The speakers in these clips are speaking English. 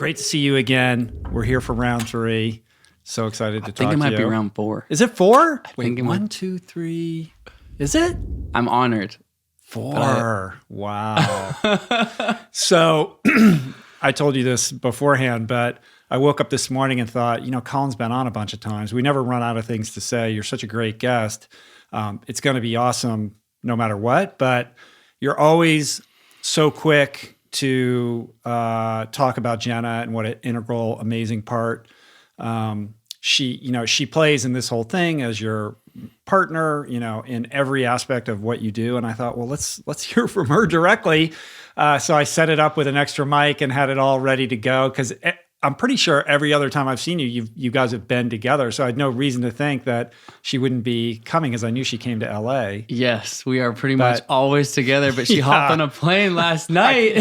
great to see you again. We're here for round 3. So excited to talk to you. I think it might be round 4. Is it 4? Wait, 1, 2, 3. Is it? I'm honored. 4. Wow. So I told you this beforehand, but I woke up this morning and thought, Colin's been on a bunch of times. We never run out of things to say. You're such a great guest. It's going to be awesome no matter what, but you're always so quick to talk about Jenna and what an integral, amazing part she plays in this whole thing as your partner, in every aspect of what you do. And I thought, well, let's hear from her directly. So I set it up with an extra mic and had it all ready to go because I'm pretty sure every other time I've seen you, you guys have been together. So I had no reason to think that she wouldn't be coming, as I knew she came to LA. Yes, we are pretty much always together, but she hopped on a plane last night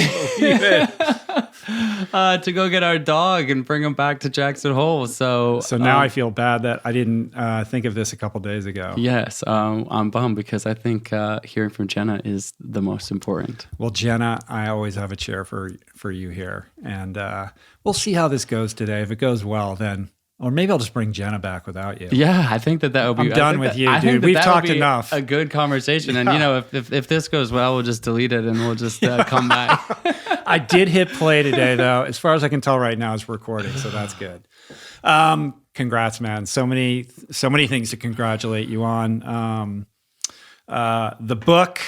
to go get our dog and bring him back to Jackson Hole. So now I feel bad that I didn't think of this a couple days ago. Yes, I'm bummed because I think hearing from Jenna is the most important. Well, Jenna, I always have a chair for you here. And we'll see how this goes today. If it goes well, then, or maybe I'll just bring Jenna back without you. Yeah, I think that would be. I'm done with you, dude. We've talked enough. A good conversation, and if this goes well, we'll just delete it and we'll just come back. I did hit play today, though. As far as I can tell, right now it's recording, so that's good. Congrats, man! So many things to congratulate you on. The book,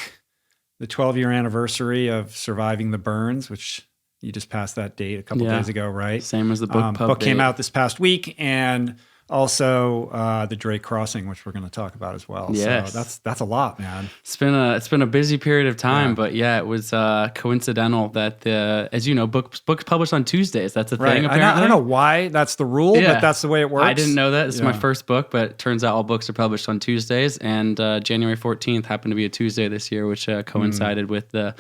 the 12-year anniversary of surviving the burns, which you just passed that date a couple days ago, right? Same as the book pub book date. came out this past week, and also the Drake Crossing, which we're going to talk about as well. Yes. So that's a lot, man. It's been a busy period of time, but it was coincidental that as you know, books published on Tuesdays. That's a thing. Apparently, I don't know why that's the rule, but that's the way it works. I didn't know that. It's my first book, but it turns out all books are published on Tuesdays, and January 14th happened to be a Tuesday this year, which coincided with the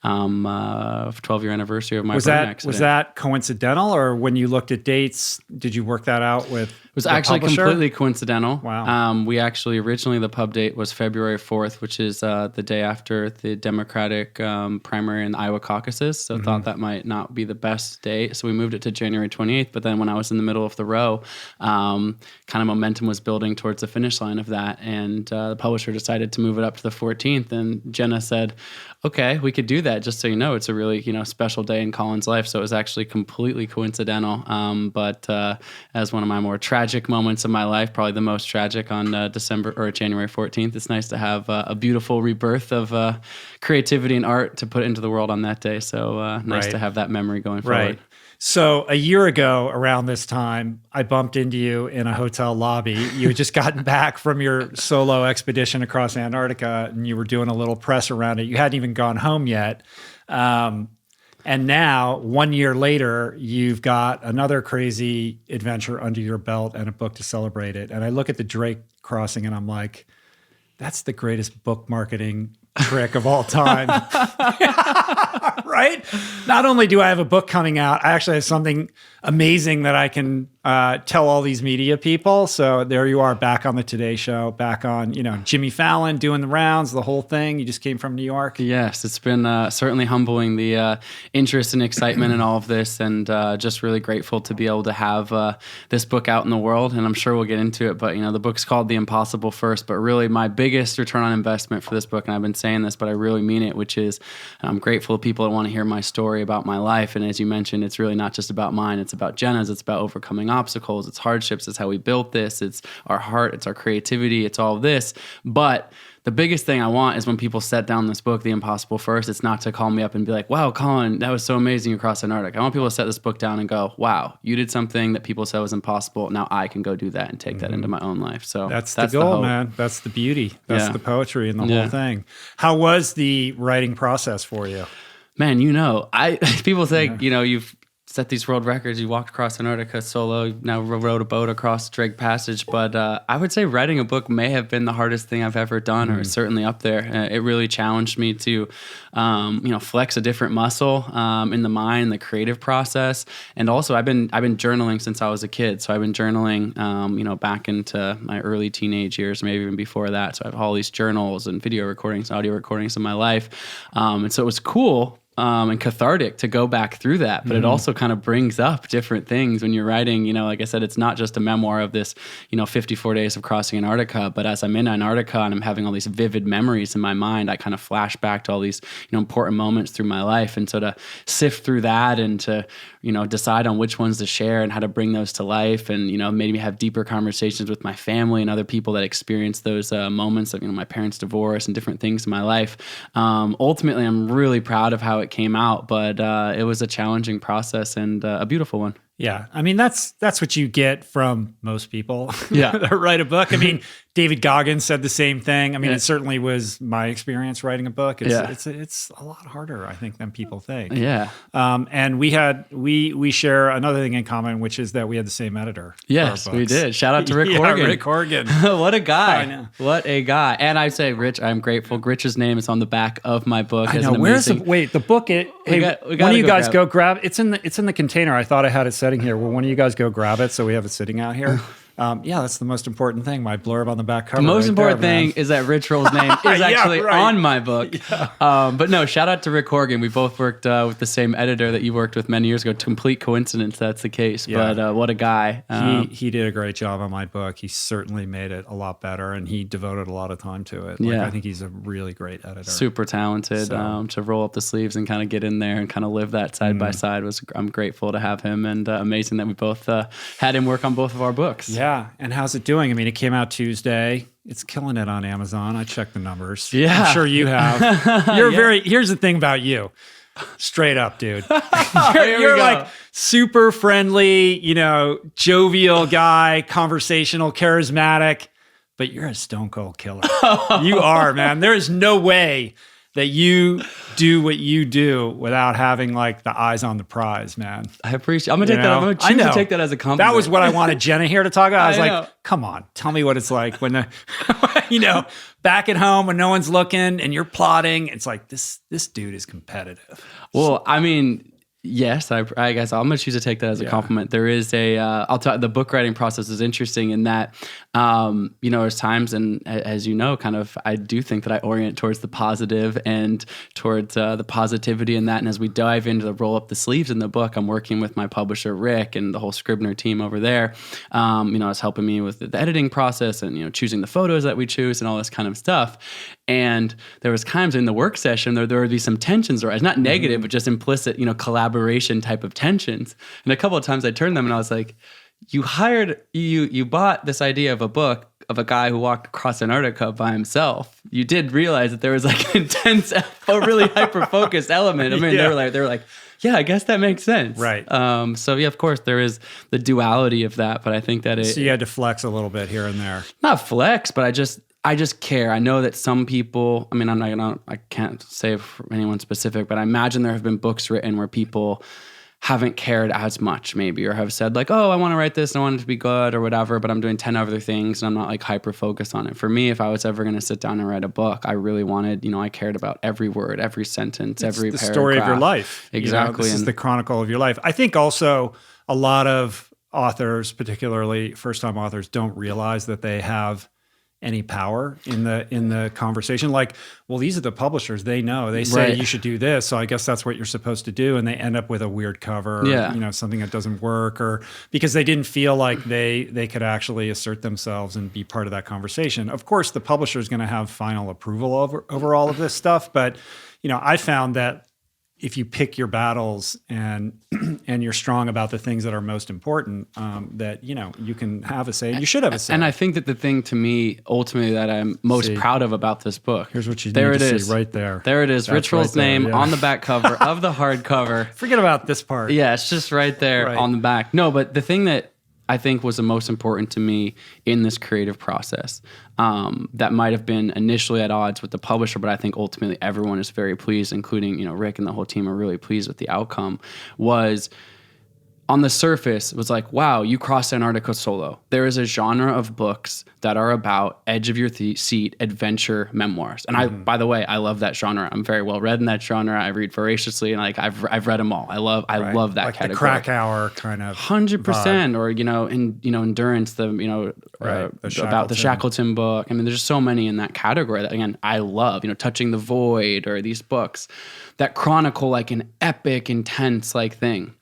12-year anniversary of my burn accident. Was that coincidental, or when you looked at dates, did you work that out with? It was actually completely coincidental. Wow. We actually originally the pub date was February 4th, which is the day after the Democratic primary in the Iowa caucuses. So thought that might not be the best date. So we moved it to January 28th. But then when I was in the middle of the row, kind of momentum was building towards the finish line of that. And the publisher decided to move it up to the 14th. And Jenna said, okay, we could do that. Just so you know, it's a really, special day in Colin's life. So it was actually completely coincidental. But as one of my more tragic moments of my life, probably the most tragic on January 14th, it's nice to have a beautiful rebirth of creativity and art to put into the world on that day. So nice to have that memory going forward. Right. So a year ago around this time, I bumped into you in a hotel lobby. You had just gotten back from your solo expedition across Antarctica, and you were doing a little press around it. You hadn't even gone home yet. And now, 1 year later, you've got another crazy adventure under your belt and a book to celebrate it. And I look at the Drake Crossing and I'm like, that's the greatest book marketing trick of all time. Right? Not only do I have a book coming out, I actually have something amazing that I can tell all these media people. So there you are, back on the Today Show, back on, Jimmy Fallon doing the rounds, the whole thing. You just came from New York. Yes, it's been certainly humbling, the interest and excitement in all of this, and just really grateful to be able to have this book out in the world. And I'm sure we'll get into it, but the book's called The Impossible First. But really, my biggest return on investment for this book, and I've been saying this, but I really mean it, which is I'm grateful to people that want to hear my story about my life. And as you mentioned, it's really not just about mine; it's about Jenna's. It's about overcoming obstacles, it's hardships, it's how we built this, it's our heart, it's our creativity, it's all of this. But the biggest thing I want is when people set down this book, The Impossible First, it's not to call me up and be like, wow, Colin, that was so amazing across Antarctica. I want people to set this book down and go, wow, you did something that people said was impossible. Now I can go do that and take that into my own life. So that's the goal, man. That's the beauty. That's the poetry and the whole thing. How was the writing process for you? Man, people think, you've set these world records. You walked across Antarctica solo. You now rowed a boat across Drake Passage. But I would say writing a book may have been the hardest thing I've ever done, or certainly up there. It really challenged me to, flex a different muscle in the mind, the creative process. And also, I've been journaling since I was a kid. So I've been journaling, back into my early teenage years, maybe even before that. So I have all these journals and video recordings, audio recordings of my life. And so it was cool. and cathartic to go back through that, but it also kind of brings up different things when you're writing. You know, like I said, it's not just a memoir of this, 54 days of crossing Antarctica, but as I'm in Antarctica and I'm having all these vivid memories in my mind, I kind of flash back to all these, important moments through my life. And so to sift through that and to, decide on which ones to share and how to bring those to life and, maybe have deeper conversations with my family and other people that experience those moments of, my parents' divorce and different things in my life. Ultimately, I'm really proud of how it came out, but it was a challenging process and a beautiful one. Yeah. I mean, that's what you get from most people that write a book. I mean, David Goggins said the same thing. I mean, it certainly was my experience writing a book. It's a lot harder, I think, than people think. Yeah. And we share another thing in common, which is that we had the same editor. Yes, we did. Shout out to Rick Horgan. Rick Horgan. What a guy. I know. What a guy. And I say, Rich, I'm grateful. Rich's name is on the back of my book. I know. Where's the book? Hey, one of you guys go grab it's in the container. I thought I had it sitting here. Will one of you guys go grab it so we have it sitting out here? That's the most important thing. My blurb on the back cover. The most important thing is that Rich Roll's name is actually on my book. Yeah. But no, shout out to Rick Horgan. We both worked with the same editor that you worked with many years ago. Complete coincidence that's the case. Yeah. But what a guy. He did a great job on my book. He certainly made it a lot better, and he devoted a lot of time to it. I think he's a really great editor. Super talented. To roll up the sleeves and kind of get in there and kind of live that side by side. I'm grateful to have him, and amazing that we both had him work on both of our books. Yeah. And how's it doing? I mean, it came out Tuesday. It's killing it on Amazon. I checked the numbers. Yeah. I'm sure you have. Here's the thing about you. Straight up, dude. You're like super friendly, jovial guy, conversational, charismatic, but you're a stone cold killer. You are, man. There is no way that you do what you do without having like the eyes on the prize, man. I appreciate. I'm gonna take that. I'm gonna choose to take that as a compliment. That was what I wanted Jenna here to talk about. I was like, come on, tell me what it's like when back at home when no one's looking and you're plotting. It's like this dude is competitive. Well, I mean, yes, I guess I'm going to choose to take that as a compliment. There is the book writing process is interesting in that, there's times, and as you know, kind of, I do think that I orient towards the positive and towards the positivity in that. And as we dive into the roll up the sleeves in the book, I'm working with my publisher, Rick, and the whole Scribner team over there. It's helping me with the editing process and, choosing the photos that we choose and all this kind of stuff. And there was times in the work session there would be some tensions arise, not negative, but just implicit, collaboration type of tensions. And a couple of times I turned them and I was like, you bought this idea of a book of a guy who walked across Antarctica by himself. You did realize that there was like an intense, really hyper-focused element. I mean, they were like, yeah, I guess that makes sense. Right. Of course, there is the duality of that, but I think that So you had to flex a little bit here and there. Not flex, but I just care. I know that some people, I mean, I can't say for anyone specific, but I imagine there have been books written where people haven't cared as much maybe, or have said like, oh, I want to write this and I want it to be good or whatever, but I'm doing 10 other things and I'm not like hyper focused on it. For me, if I was ever going to sit down and write a book, I really wanted, I cared about every word, every sentence, every paragraph. It's the story of your life. Exactly. This is the chronicle of your life. I think also a lot of authors, particularly first-time authors, don't realize that they have any power in the conversation. Like, well, these are the publishers. They know. They say you should do this, so I guess that's what you're supposed to do. And they end up with a weird cover, or, something that doesn't work, or because they didn't feel like they could actually assert themselves and be part of that conversation. Of course, the publisher is going to have final approval over all of this stuff, but I found that if you pick your battles and you're strong about the things that are most important, that you can have a say. You should have a say. And I think that the thing to me ultimately that I'm most proud of about this book. Here's what you need to see right there. There it is. Rich Roll's name on the back cover of the hardcover. Forget about this part. Yeah, it's just right there on the back. No, but the thing that I think was the most important to me in this creative process, that might have been initially at odds with the publisher, but I think ultimately everyone is very pleased, including Rick and the whole team are really pleased with the outcome, was on the surface, it was like, wow, you crossed Antarctica solo. There is a genre of books that are about edge of your seat adventure memoirs. And by the way, I love that genre. I'm very well read in that genre. I read voraciously, and like I've read them all. I love that like category. The Krakauer kind of 100%, vibe. or endurance. About the Shackleton book. I mean, there's so many in that category that, again, I love. Touching the Void, or these books that chronicle like an epic, intense like thing.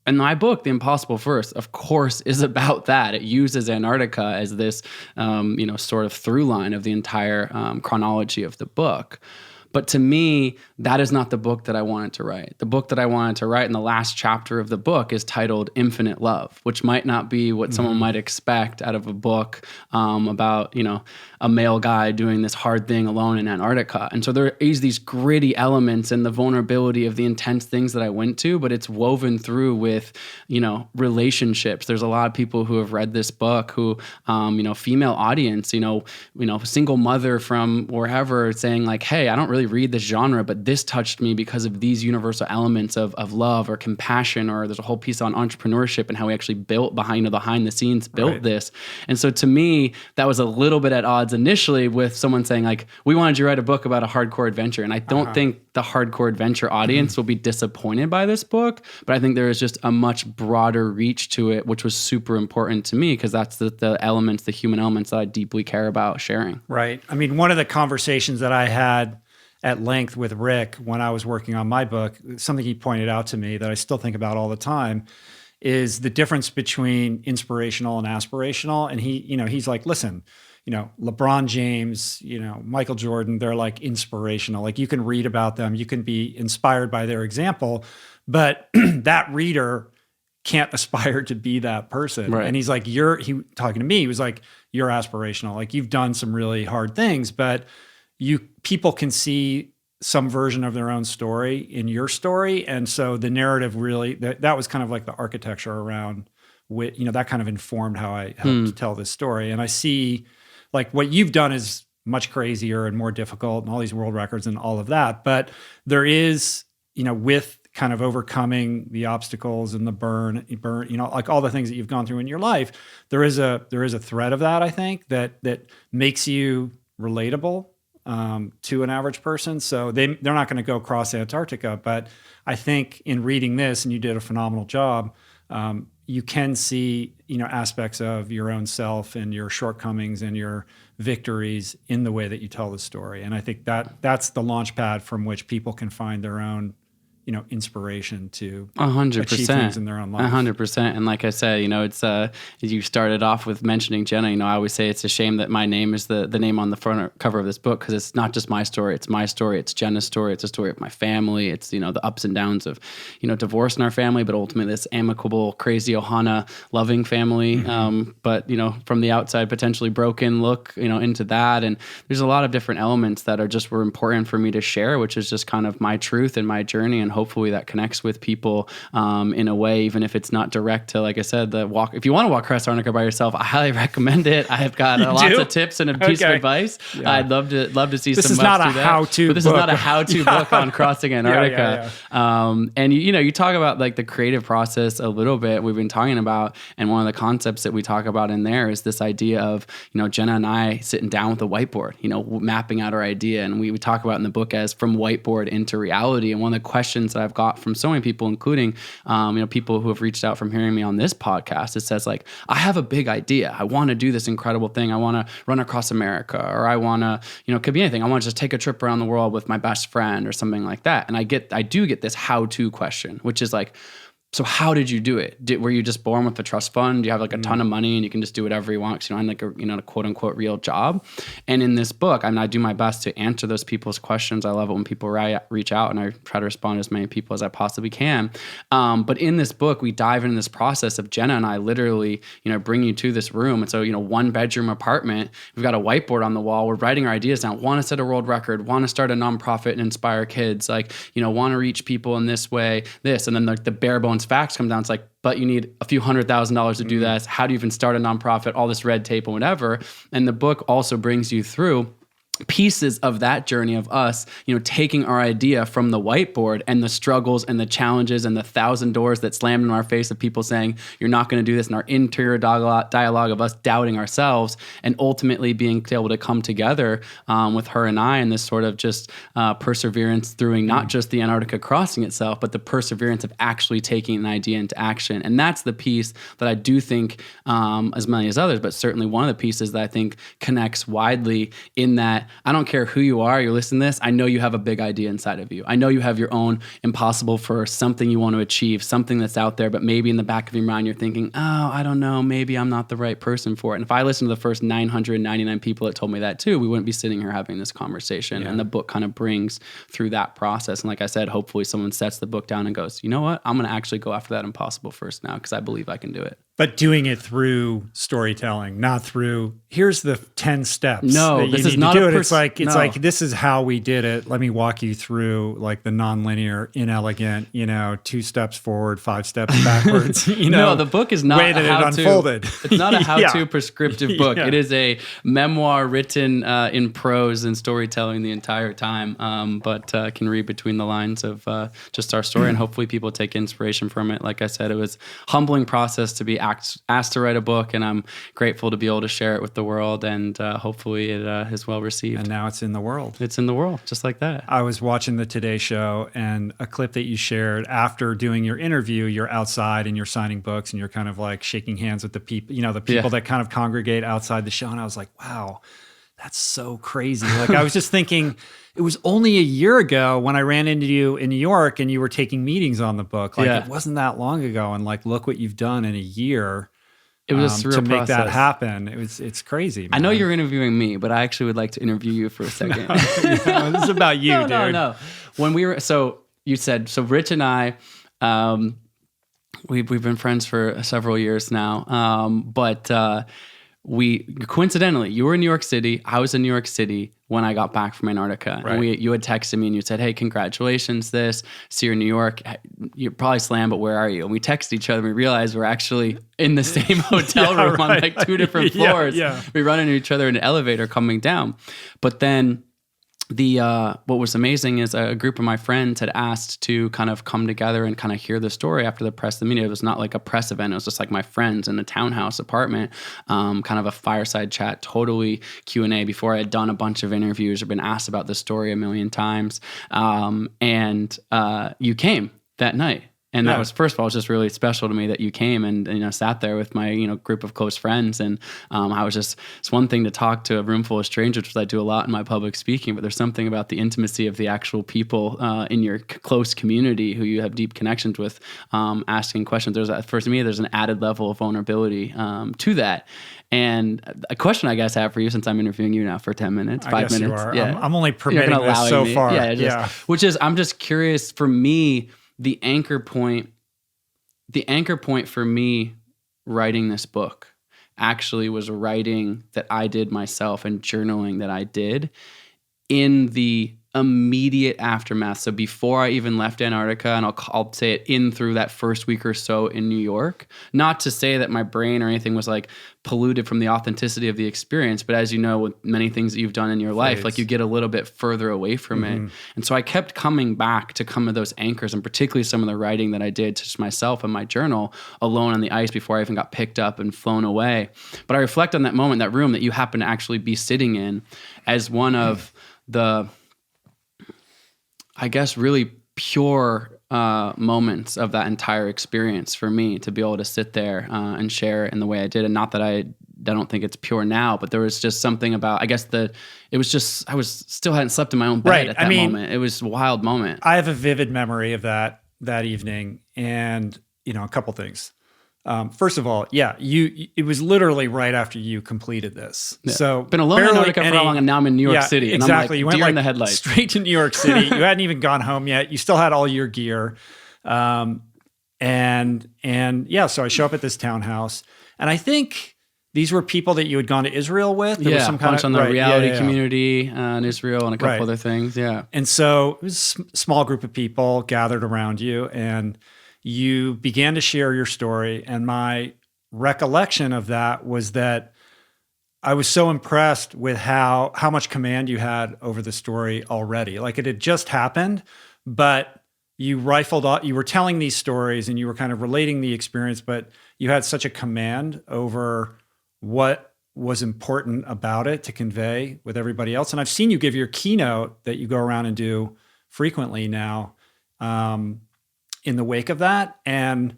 And my book, The Impossible First, of course, is about that. It uses Antarctica as this, sort of through line of the entire chronology of the book. But to me, that is not the book that I wanted to write. The book that I wanted to write in the last chapter of the book is titled Infinite Love, which might not be what someone might expect out of a book about, a male guy doing this hard thing alone in Antarctica. And so there is these gritty elements and the vulnerability of the intense things that I went to, but it's woven through with, relationships. There's a lot of people who have read this book who, female audience, single mother from wherever saying like, hey, I don't really read this genre, but this touched me because of these universal elements of love or compassion, or there's a whole piece on entrepreneurship and how we actually built behind the scenes this. And so to me, that was a little bit at odds initially with someone saying like, we wanted you to write a book about a hardcore adventure. And I don't think the hardcore adventure audience will be disappointed by this book, but I think there is just a much broader reach to it, which was super important to me because that's the elements, the human elements that I deeply care about sharing. Right. I mean, one of the conversations that I had at length with Rick when I was working on my book, something he pointed out to me that I still think about all the time is the difference between inspirational and aspirational. And he's like, listen, LeBron James, Michael Jordan, they're like inspirational. Like you can read about them, you can be inspired by their example, but that reader can't aspire to be that person. Right. And he's like, talking to me, he was like, you're aspirational. Like you've done some really hard things, but people can see some version of their own story in your story. And so the narrative really, that was kind of like the architecture around that kind of informed how I helped tell this story. And I see like what you've done is much crazier and more difficult and all these world records and all of that. But there is, with kind of overcoming the obstacles and the burn, like all the things that you've gone through in your life, there is a thread of that, I think, that makes you relatable to an average person. So they're not going to go across Antarctica, but I think in reading this, and you did a phenomenal job, you can see, aspects of your own self and your shortcomings and your victories in the way that you tell the story. And I think that's the launch pad from which people can find their own, inspiration to 100% achieve things in their own life. 100%. And like I said, it's you started off with mentioning Jenna. I always say it's a shame that my name is the name on the front cover of this book because it's not just my story. It's my story. It's Jenna's story. It's a story of my family. It's the ups and downs of divorce in our family, but ultimately this amicable, crazy Ohana loving family. But from the outside, potentially broken look into that. And there's a lot of different elements that were important for me to share, which is just kind of my truth and my journey. And hopefully that connects with people in a way, even if it's not direct to, like I said, the walk. If you want to walk across Antarctica by yourself, I highly recommend it. I've got lots of tips and a piece of advice. Yeah. I'd love to see this some. This is not a how-to book. This is not a how-to book on crossing Antarctica. And you talk about like the creative process a little bit. We've been talking about, and one of the concepts that we talk about in there is this idea of Jenna and I sitting down with a whiteboard, mapping out our idea, and we talk about in the book as from whiteboard into reality. And one of the questions that I've got from so many people, including people who have reached out from hearing me on this podcast, it says like, I have a big idea. I want to do this incredible thing. I want to run across America, or I want to, it could be anything. I want to just take a trip around the world with my best friend or something like that. And I do get this how-to question, which is like, so how did you do it? Were you just born with a trust fund? Do you have like a ton of money and you can just do whatever you want? Because I'm like a quote unquote real job. And in this book, I do my best to answer those people's questions. I love it when people reach out, and I try to respond to as many people as I possibly can. But in this book, we dive into this process of Jenna and I literally, bring you to this room. And so, 1-bedroom apartment, we've got a whiteboard on the wall. We're writing our ideas down. Want to set a world record, want to start a nonprofit and inspire kids, want to reach people in this way, this. And then the bare bones facts come down. It's like, but you need a few $100,000 to do this. How do you even start a nonprofit? All this red tape and whatever. And the book also brings you through pieces of that journey of us, taking our idea from the whiteboard and the struggles and the challenges and the 1,000 doors that slammed in our face of people saying, you're not going to do this, and our interior dialogue of us doubting ourselves, and ultimately being able to come together with her and I in this sort of just perseverance through not just the Antarctica crossing itself, but the perseverance of actually taking an idea into action. And that's the piece that I do think, as many as others, but certainly one of the pieces that I think connects widely, in that I don't care who you are, you're listening to this, I know you have a big idea inside of you. I know you have your own impossible first, something you want to achieve, something that's out there, but maybe in the back of your mind, you're thinking, oh, I don't know, maybe I'm not the right person for it. And if I listened to the first 999 people that told me that too, we wouldn't be sitting here having this conversation. Yeah. And the book kind of brings through that process. And like I said, hopefully someone sets the book down and goes, you know what, I'm going to actually go after that impossible first now, because I believe I can do it. But doing it through storytelling, not through, here's the 10 steps. No, this is not a It's like this is how we did it. Let me walk you through like the nonlinear, inelegant, 2 steps forward, 5 steps backwards. No, the book is not way that it unfolded. It's not a how-to prescriptive book. Yeah. It is a memoir written in prose and storytelling the entire time, but can read between the lines of just our story, and hopefully people take inspiration from it. Like I said, it was a humbling process to be asked to write a book, and I'm grateful to be able to share it with the world, and hopefully it is well received. And now it's in the world. It's in the world, just like that. I was watching the Today Show, and a clip that you shared after doing your interview, you're outside and you're signing books and you're kind of like shaking hands with the people, the people that kind of congregate outside the show. And I was like, wow, that's so crazy. Like I was just thinking, it was only a year ago when I ran into you in New York and you were taking meetings on the book. Like it wasn't that long ago. And like, look what you've done in a year. It was a surreal to make process. That happen. It's crazy, man. I know you're interviewing me, but I actually would like to interview you for a second. No, this is about you, dude. No. When we were, you said, Rich and I, we've been friends for several years now. But we coincidentally, you were in New York City. I was in New York City when I got back from Antarctica. Right. And you had texted me and you said, hey, congratulations, see you in New York. You're probably slammed, but where are you? And we texted each other and we realized we're actually in the same hotel room on like 2 different floors. Yeah. We run into each other in an elevator coming down. But then what was amazing is a group of my friends had asked to kind of come together and kind of hear the story after the press, the media. It was not like a press event. It was just like my friends in a townhouse apartment, kind of a fireside chat, totally Q&A before I had done a bunch of interviews or been asked about the story a million times. And you came that night. And that was, first of all, it was just really special to me that you came and sat there with my group of close friends. And I was just, it's one thing to talk to a room full of strangers, which I do a lot in my public speaking, but there's something about the intimacy of the actual people in your close community who you have deep connections with, asking questions. For me, there's an added level of vulnerability to that. And a question I guess I have for you, since I'm interviewing you now for 10 minutes, 5 minutes. You are. Yeah. I'm only permitting this so far. Which is, I'm just curious, for me, the anchor point for me writing this book actually was writing that I did myself and journaling that I did in the immediate aftermath. So before I even left Antarctica, and I'll say it in through that first week or so in New York, not to say that my brain or anything was like polluted from the authenticity of the experience, but as you know, with many things that you've done in your life, like you get a little bit further away from it. And so I kept coming back to some of those anchors, and particularly some of the writing that I did to just myself in my journal alone on the ice before I even got picked up and flown away. But I reflect on that moment, that room that you happen to actually be sitting in, as one of the, I guess, really pure moments of that entire experience for me, to be able to sit there and share in the way I did. And not that I don't think it's pure now, but there was just something about, I guess I still hadn't slept in my own bed at that moment. It was a wild moment. I have a vivid memory of that evening, and a couple things. First of all, it was literally right after you completed this. Yeah. So been alone in Antarctica for how long, and now I'm in New York City. And exactly. I'm You went deer in the headlights. Straight to New York City. You hadn't even gone home yet. You still had all your gear. So I show up at this townhouse, and I think these were people that you had gone to Israel with. There was some kind of on the reality community in Israel and a couple other things. Yeah. And so it was a small group of people gathered around you, and you began to share your story. And my recollection of that was that I was so impressed with how much command you had over the story already. Like it had just happened, but you rifled off, you were telling these stories and you were kind of relating the experience, but you had such a command over what was important about it to convey with everybody else. And I've seen you give your keynote that you go around and do frequently now in the wake of that. And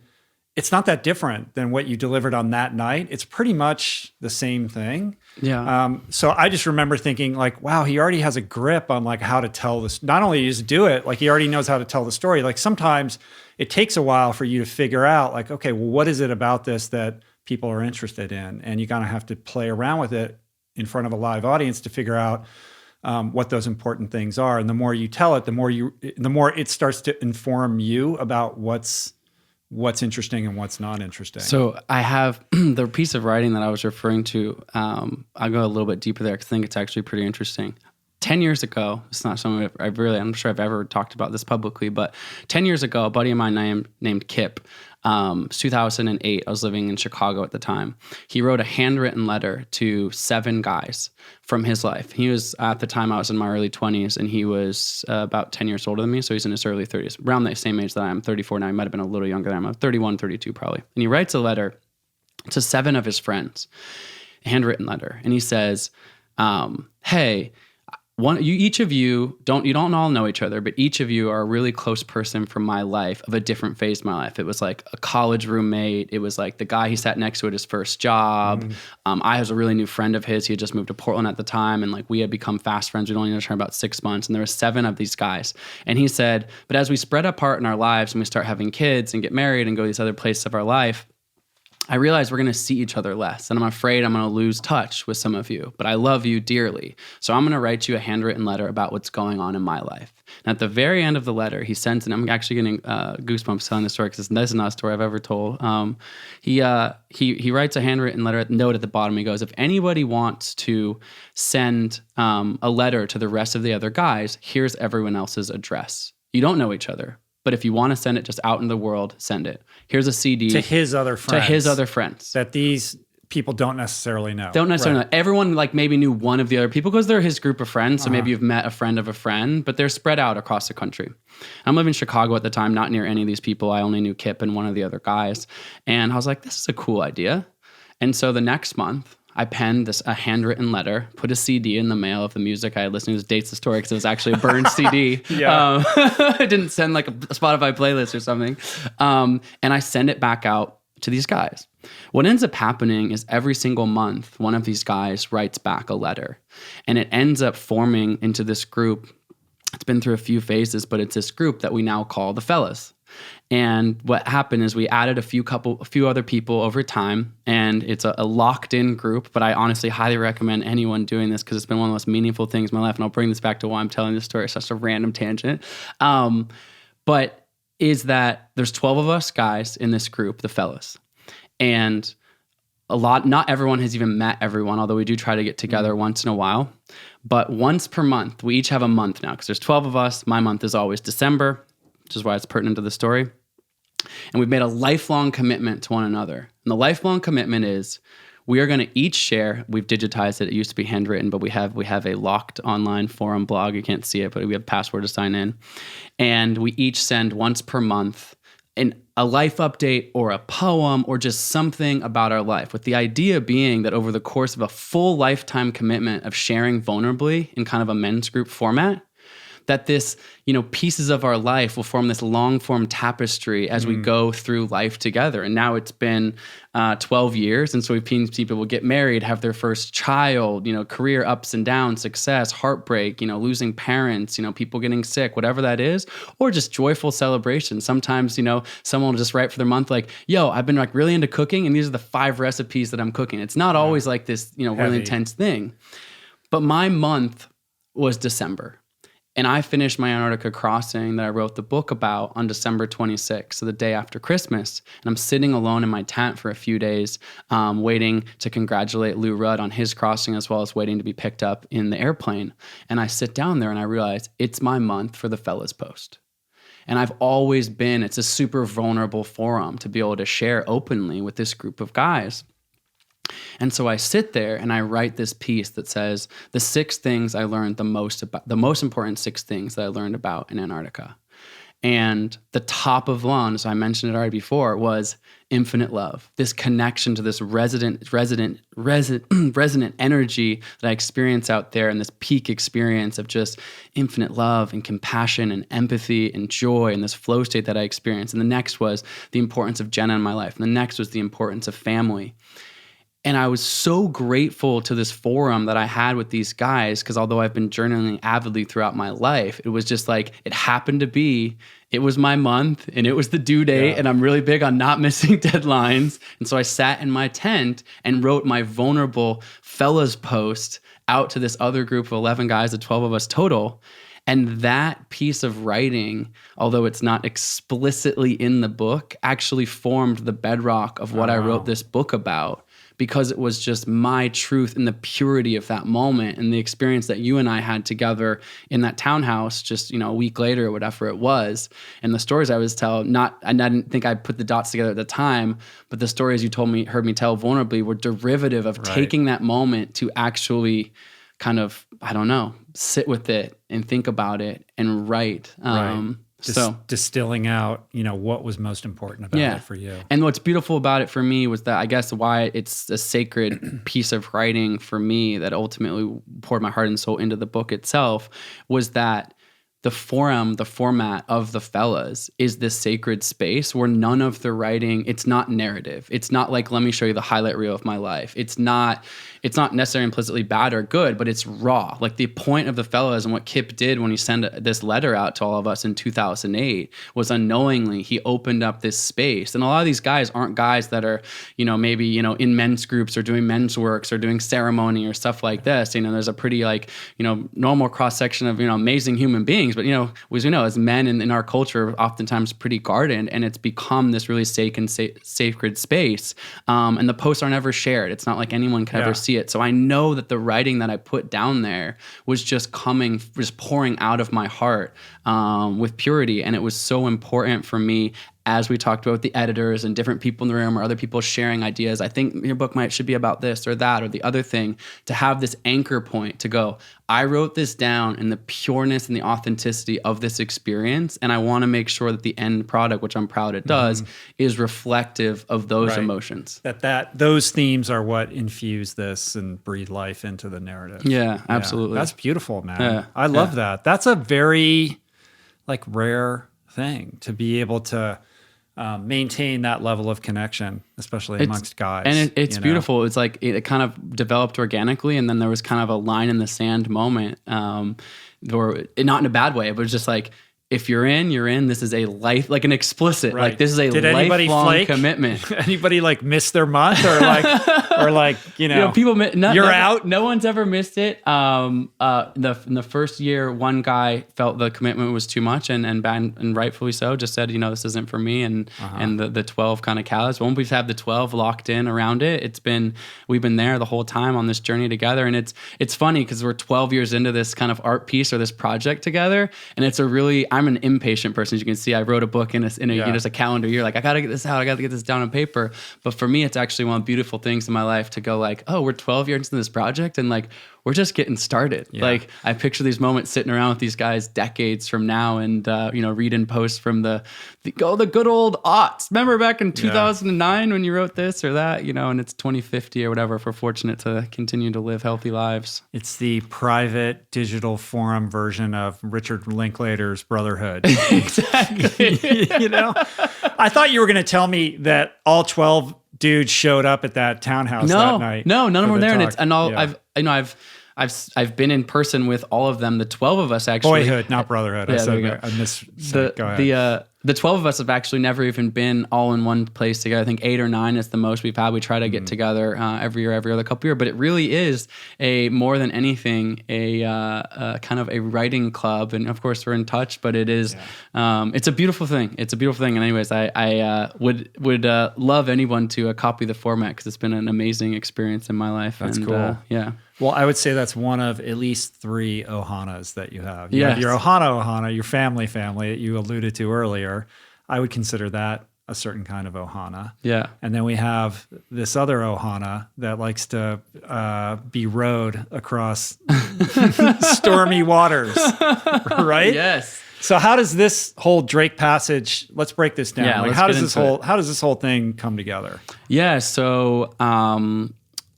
it's not that different than what you delivered on that night. It's pretty much the same thing. Yeah. So I just remember thinking like, wow, he already has a grip on like how to tell this. Not only just do it, like he already knows how to tell the story. Like sometimes it takes a while for you to figure out like, okay, well, what is it about this that people are interested in? And you kind of have to play around with it in front of a live audience to figure out what those important things are. And the more you tell it, the more it starts to inform you about what's interesting and what's not interesting. So I have the piece of writing that I was referring to. I'll go a little bit deeper there because I think it's actually pretty interesting. 10 years ago, it's not something I'm sure I've ever talked about this publicly, but 10 years ago, a buddy of mine named Kip, 2008, I was living in Chicago at the time. He wrote a handwritten letter to 7 guys from his life. He was, at the time, I was in my early 20s, and he was about 10 years older than me, so he's in his early 30s, around the same age that I am, 34 now. He might have been a little younger than I am, 31, 32 probably. And he writes a letter to 7 of his friends, a handwritten letter, and he says, hey, each of you don't all know each other, but each of you are a really close person from my life of a different phase of my life. It was like a college roommate. It was like the guy he sat next to at his first job. I was a really new friend of his. He had just moved to Portland at the time, and like we had become fast friends. We'd only known each other about 6 months, and there were 7 of these guys. And he said, but as we spread apart in our lives and we start having kids and get married and go to these other places of our life, I realize we're going to see each other less, and I'm afraid I'm going to lose touch with some of you, but I love you dearly. So I'm going to write you a handwritten letter about what's going on in my life. And at the very end of the letter, he sends, and I'm actually getting goosebumps telling this story because this is not a story I've ever told. He writes a handwritten note at the bottom. He goes, if anybody wants to send a letter to the rest of the other guys, here's everyone else's address. You don't know each other, but if you want to send it just out in the world, send it. Here's a CD. To his other friends. That these people don't necessarily know. Know. Everyone like maybe knew one of the other people because they're his group of friends. So maybe you've met a friend of a friend, but they're spread out across the country. I'm living in Chicago at the time, not near any of these people. I only knew Kip and one of the other guys. And I was like, this is a cool idea. And so the next month, I penned a handwritten letter, put a CD in the mail of the music I had listened to. It dates the story because it was actually a burned CD. Yeah. I didn't send like a Spotify playlist or something. And I send it back out to these guys. What ends up happening is every single month, one of these guys writes back a letter. And it ends up forming into this group. It's been through a few phases, but it's this group that we now call the Fellas. And what happened is we added a few other people over time, and it's a locked-in group. But I honestly highly recommend anyone doing this because it's been one of the most meaningful things in my life. And I'll bring this back to why I'm telling this story. It's such a random tangent. But is that there's 12 of us guys in this group, the Fellas, and not everyone has even met everyone, although we do try to get together once in a while. But once per month, we each have a month now because there's 12 of us. My month is always December, which is why it's pertinent to the story. And we've made a lifelong commitment to one another. And the lifelong commitment is we are going to each share. We've digitized it. It used to be handwritten, but we have a locked online forum blog. You can't see it, but we have a password to sign in. And we each send once per month a life update or a poem or just something about our life, with the idea being that over the course of a full lifetime commitment of sharing vulnerably in kind of a men's group format, that this, pieces of our life will form this long form tapestry as we go through life together. And now it's been 12 years. And so we've seen people get married, have their first child, career ups and downs, success, heartbreak, losing parents, people getting sick, whatever that is, or just joyful celebration. Sometimes, someone will just write for their month, like, yo, I've been like really into cooking and these are the 5 recipes that I'm cooking. It's not always like this, really intense thing. But my month was December. And I finished my Antarctica crossing that I wrote the book about on December 26th, so the day after Christmas. And I'm sitting alone in my tent for a few days, waiting to congratulate Lou Rudd on his crossing, as well as waiting to be picked up in the airplane. And I sit down there and I realize it's my month for the Fellas Post. And I've always been, it's a super vulnerable forum to be able to share openly with this group of guys. And so I sit there and I write this piece that says the 6 things I learned the most about, the most important 6 things that I learned about in Antarctica. And the top of one, as I mentioned it already before, was infinite love. This connection to this resonant energy that I experience out there, and this peak experience of just infinite love and compassion and empathy and joy and this flow state that I experience. And the next was the importance of Jenna in my life. And the next was the importance of family. And I was so grateful to this forum that I had with these guys, because although I've been journaling avidly throughout my life, it was just like, it happened to be, it was my month and it was the due date, and I'm really big on not missing deadlines. And so I sat in my tent and wrote my vulnerable fellas post out to this other group of 11 guys, the 12 of us total. And that piece of writing, although it's not explicitly in the book, actually formed the bedrock of what I wrote this book about, because it was just my truth and the purity of that moment and the experience that you and I had together in that townhouse just, a week later or whatever it was. And the stories I was telling, I didn't think I put the dots together at the time, but the stories you heard me tell vulnerably were derivative of taking that moment to actually kind of, sit with it and think about it and write. Distilling out, what was most important about it for you. And what's beautiful about it for me was that, I guess, why it's a sacred piece of writing for me that ultimately poured my heart and soul into the book itself, was that the format of the fellas is this sacred space where none of the writing, it's not narrative. It's not like, let me show you the highlight reel of my life. It's not necessarily implicitly bad or good, but it's raw. Like the point of the fellas and what Kip did when he sent this letter out to all of us in 2008 was unknowingly he opened up this space. And a lot of these guys aren't guys that are, maybe, in men's groups or doing men's works or doing ceremony or stuff like this. There's a pretty normal cross section of, amazing human beings. But, as we know, as men in our culture, oftentimes pretty guarded, and it's become this really sacred space. And the posts are never shared. It's not like anyone can ever see it. So I know that the writing that I put down there was just pouring out of my heart with purity. And it was so important for me, as we talked about the editors and different people in the room or other people sharing ideas. I think your book should be about this or that or the other thing, to have this anchor point to go, I wrote this down in the pureness and the authenticity of this experience. And I want to make sure that the end product, which I'm proud it does, is reflective of those emotions. Those themes are what infuse this and breathe life into the narrative. Yeah, absolutely. That's beautiful, man. Yeah. I love that. That's a very rare thing to be able to maintain that level of connection, especially amongst guys. And it's beautiful. It's like it kind of developed organically, and then there was kind of a line in the sand moment, or not in a bad way, but it was just like, if you're in, you're in. This is a life, like an explicit, this is a lifelong commitment. Anybody miss their month or people, you're out. No one's ever missed it. In the first year, one guy felt the commitment was too much and rightfully so, just said, this isn't for me. And the 12 kind of callous. When we've had the 12 locked in around it, we've been there the whole time on this journey together. And it's funny because we're 12 years into this kind of art piece or this project together. And I'm an impatient person. As you can see, I wrote a book in just a calendar year. I got to get this out. I got to get this down on paper. But for me, it's actually one of the beautiful things in my life to go oh, we're 12 years into this project and we're just getting started. Yeah. I picture these moments sitting around with these guys decades from now and, reading posts from the good old aughts. Remember back in 2009 when you wrote this or that, and it's 2050 or whatever, if we're fortunate to continue to live healthy lives. It's the private digital forum version of Richard Linklater's Brotherhood. Exactly. I thought you were going to tell me that all 12 dudes showed up at that townhouse that night. No, none of them were there. I've been in person with all of them. The 12 of us actually. Boyhood, not Brotherhood. Go ahead. The 12 of us have actually never even been all in one place together. I think 8 or 9 is the most we've had. We try to get together every year, every other couple year, but it really is more than anything, a kind of a writing club. And of course we're in touch, but it is, it's a beautiful thing. It's a beautiful thing. And anyways, I would love anyone to copy the format because it's been an amazing experience in my life. That's cool. Yeah. Well, I would say that's one of at least 3 Ohanas that you have. You have your Ohana, your family that you alluded to earlier. I would consider that a certain kind of ohana. Yeah. And then we have this other ohana that likes to be rowed across stormy waters, right? Yes. So how does this whole Drake Passage? Let's break this down. Yeah, like, let's how get does this whole thing come together? Yeah. So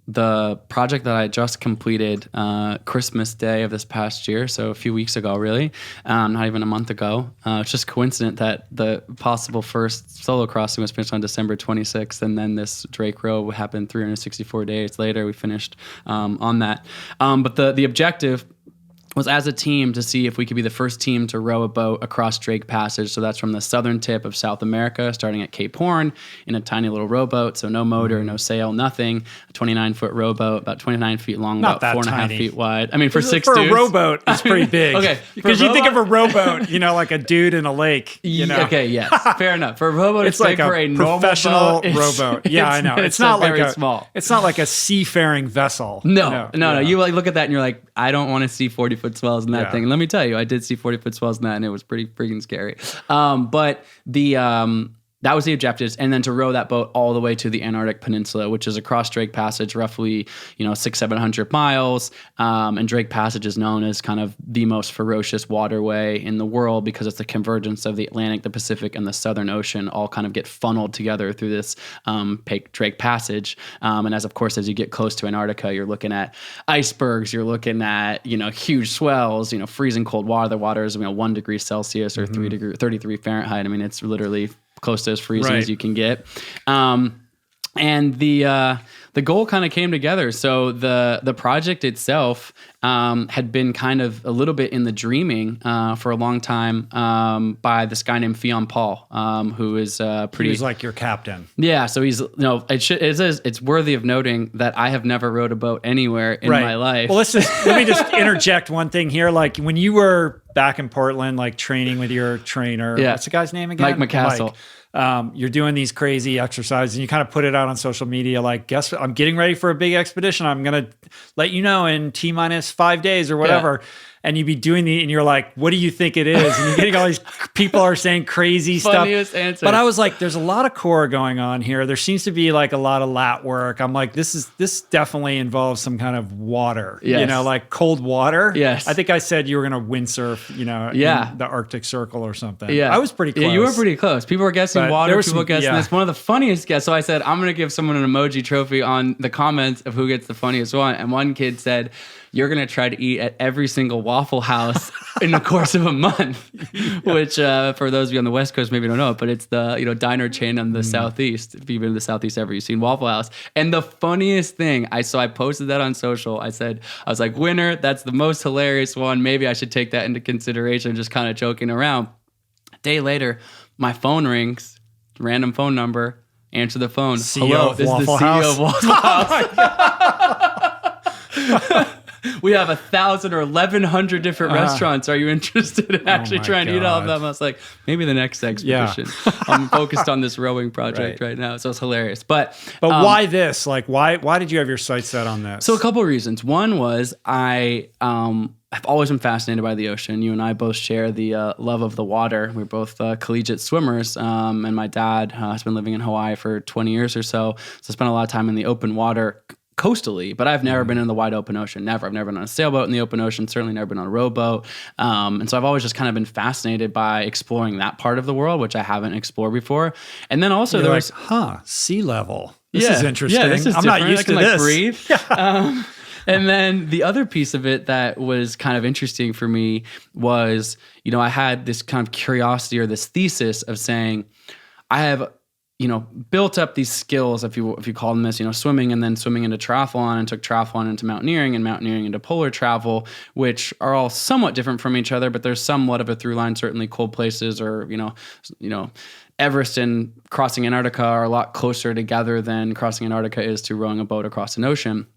the project that I just completed Christmas Day of this past year, so a few weeks ago, really, not even a month ago. It's just coincident that the possible first solo crossing was finished on December 26th, and then this Drake Row happened 364 days later. We finished on that. But the objective was as a team to see if we could be the first team to row a boat across Drake Passage. So that's from the southern tip of South America, starting at Cape Horn in a tiny little rowboat. So no motor, no sail, nothing. A 29-foot rowboat, about 29 feet long, Not about 4.5 tiny. feet wide. I mean, for six for dudes. a rowboat, it's pretty big. Okay. Because you think of a rowboat, like a dude in a lake. Okay, yes. Fair enough. For a rowboat, it's like big. For a normal professional boat, rowboat. Yeah, I know. It's not like very small. It's not like a seafaring vessel. No. Yeah. You look at that and you're like, I don't want to see 40-foot swells in that Yeah. thing. And let me tell you, I did see 40-foot swells in that, and it was pretty freaking scary. But that was the objectives, and then to row that boat all the way to the Antarctic Peninsula, which is across Drake Passage, roughly 600-700 miles. And Drake Passage is known as kind of the most ferocious waterway in the world because it's the convergence of the Atlantic, the Pacific, and the Southern Ocean all kind of get funneled together through this Drake Passage. And as you get close to Antarctica, you're looking at icebergs, you're looking at huge swells, freezing cold water. The water is 1 degree Celsius or 33 Fahrenheit. I mean, it's literally close to as freezing as you can get. And the goal kind of came together. So the project itself had been kind of a little bit in the dreaming for a long time by this guy named Fionn Paul, who is pretty. He was like your captain. Yeah, so he's it's worthy of noting that I have never rowed a boat anywhere in my life. Well, let me just interject one thing here. Like when you were back in Portland, like training with your trainer, what's the guy's name again? Mike McCassell. You're doing these crazy exercises and you kind of put it out on social media. Like, guess what? I'm getting ready for a big expedition. I'm going to let you know in T-5 days or whatever. Yeah. And you'd be doing and you're like, what do you think it is? And you're getting all these people are saying crazy Funniest stuff. Answer. But I was like, there's a lot of core going on here. There seems to be like a lot of lat work. I'm like, this definitely involves some kind of water, like cold water. Yes. I think I said you were going to windsurf, in the Arctic Circle or something. Yeah. I was pretty close. Yeah, you were pretty close. People were guessing water. People guessing this. One of the funniest guesses. So I said, I'm going to give someone an emoji trophy on the comments of who gets the funniest one. And one kid said, you're going to try to eat at every single Waffle House in the course of a month, which for those of you on the West Coast maybe don't know, but it's the diner chain on the Southeast. If you've been to the Southeast ever, you've seen Waffle House. And the funniest thing, I posted that on social. I was like, winner, that's the most hilarious one. Maybe I should take that into consideration, just kind of joking around. A day later, my phone rings, random phone number, answer the phone. CEO Hello, this is the House. CEO of Waffle House. We have 1,000 or 1,100 different restaurants. Are you interested in actually trying to eat all of them? I was like, maybe the next expedition. Yeah. I'm focused on this rowing project right now. So it's hilarious. But why this? Like, why did you have your sights set on this? So a couple of reasons. One was I've always been fascinated by the ocean. You and I both share the love of the water. We're both collegiate swimmers. And my dad has been living in Hawaii for 20 years or so. So I spent a lot of time in the open water coastally, but I've never been in the wide open ocean. Never. I've never been on a sailboat in the open ocean, certainly never been on a rowboat. And so I've always just kind of been fascinated by exploring that part of the world, which I haven't explored before. And then also there was, sea level. This is interesting. Yeah, this is I'm different. not used to I can, this. Breathe. And then the other piece of it that was kind of interesting for me was, I had this kind of curiosity or this thesis of saying, I have built up these skills, if you call them this, swimming and then swimming into triathlon and took triathlon into mountaineering and mountaineering into polar travel, which are all somewhat different from each other, but there's somewhat of a through line. Certainly cold places or, Everest and crossing Antarctica are a lot closer together than crossing Antarctica is to rowing a boat across an ocean.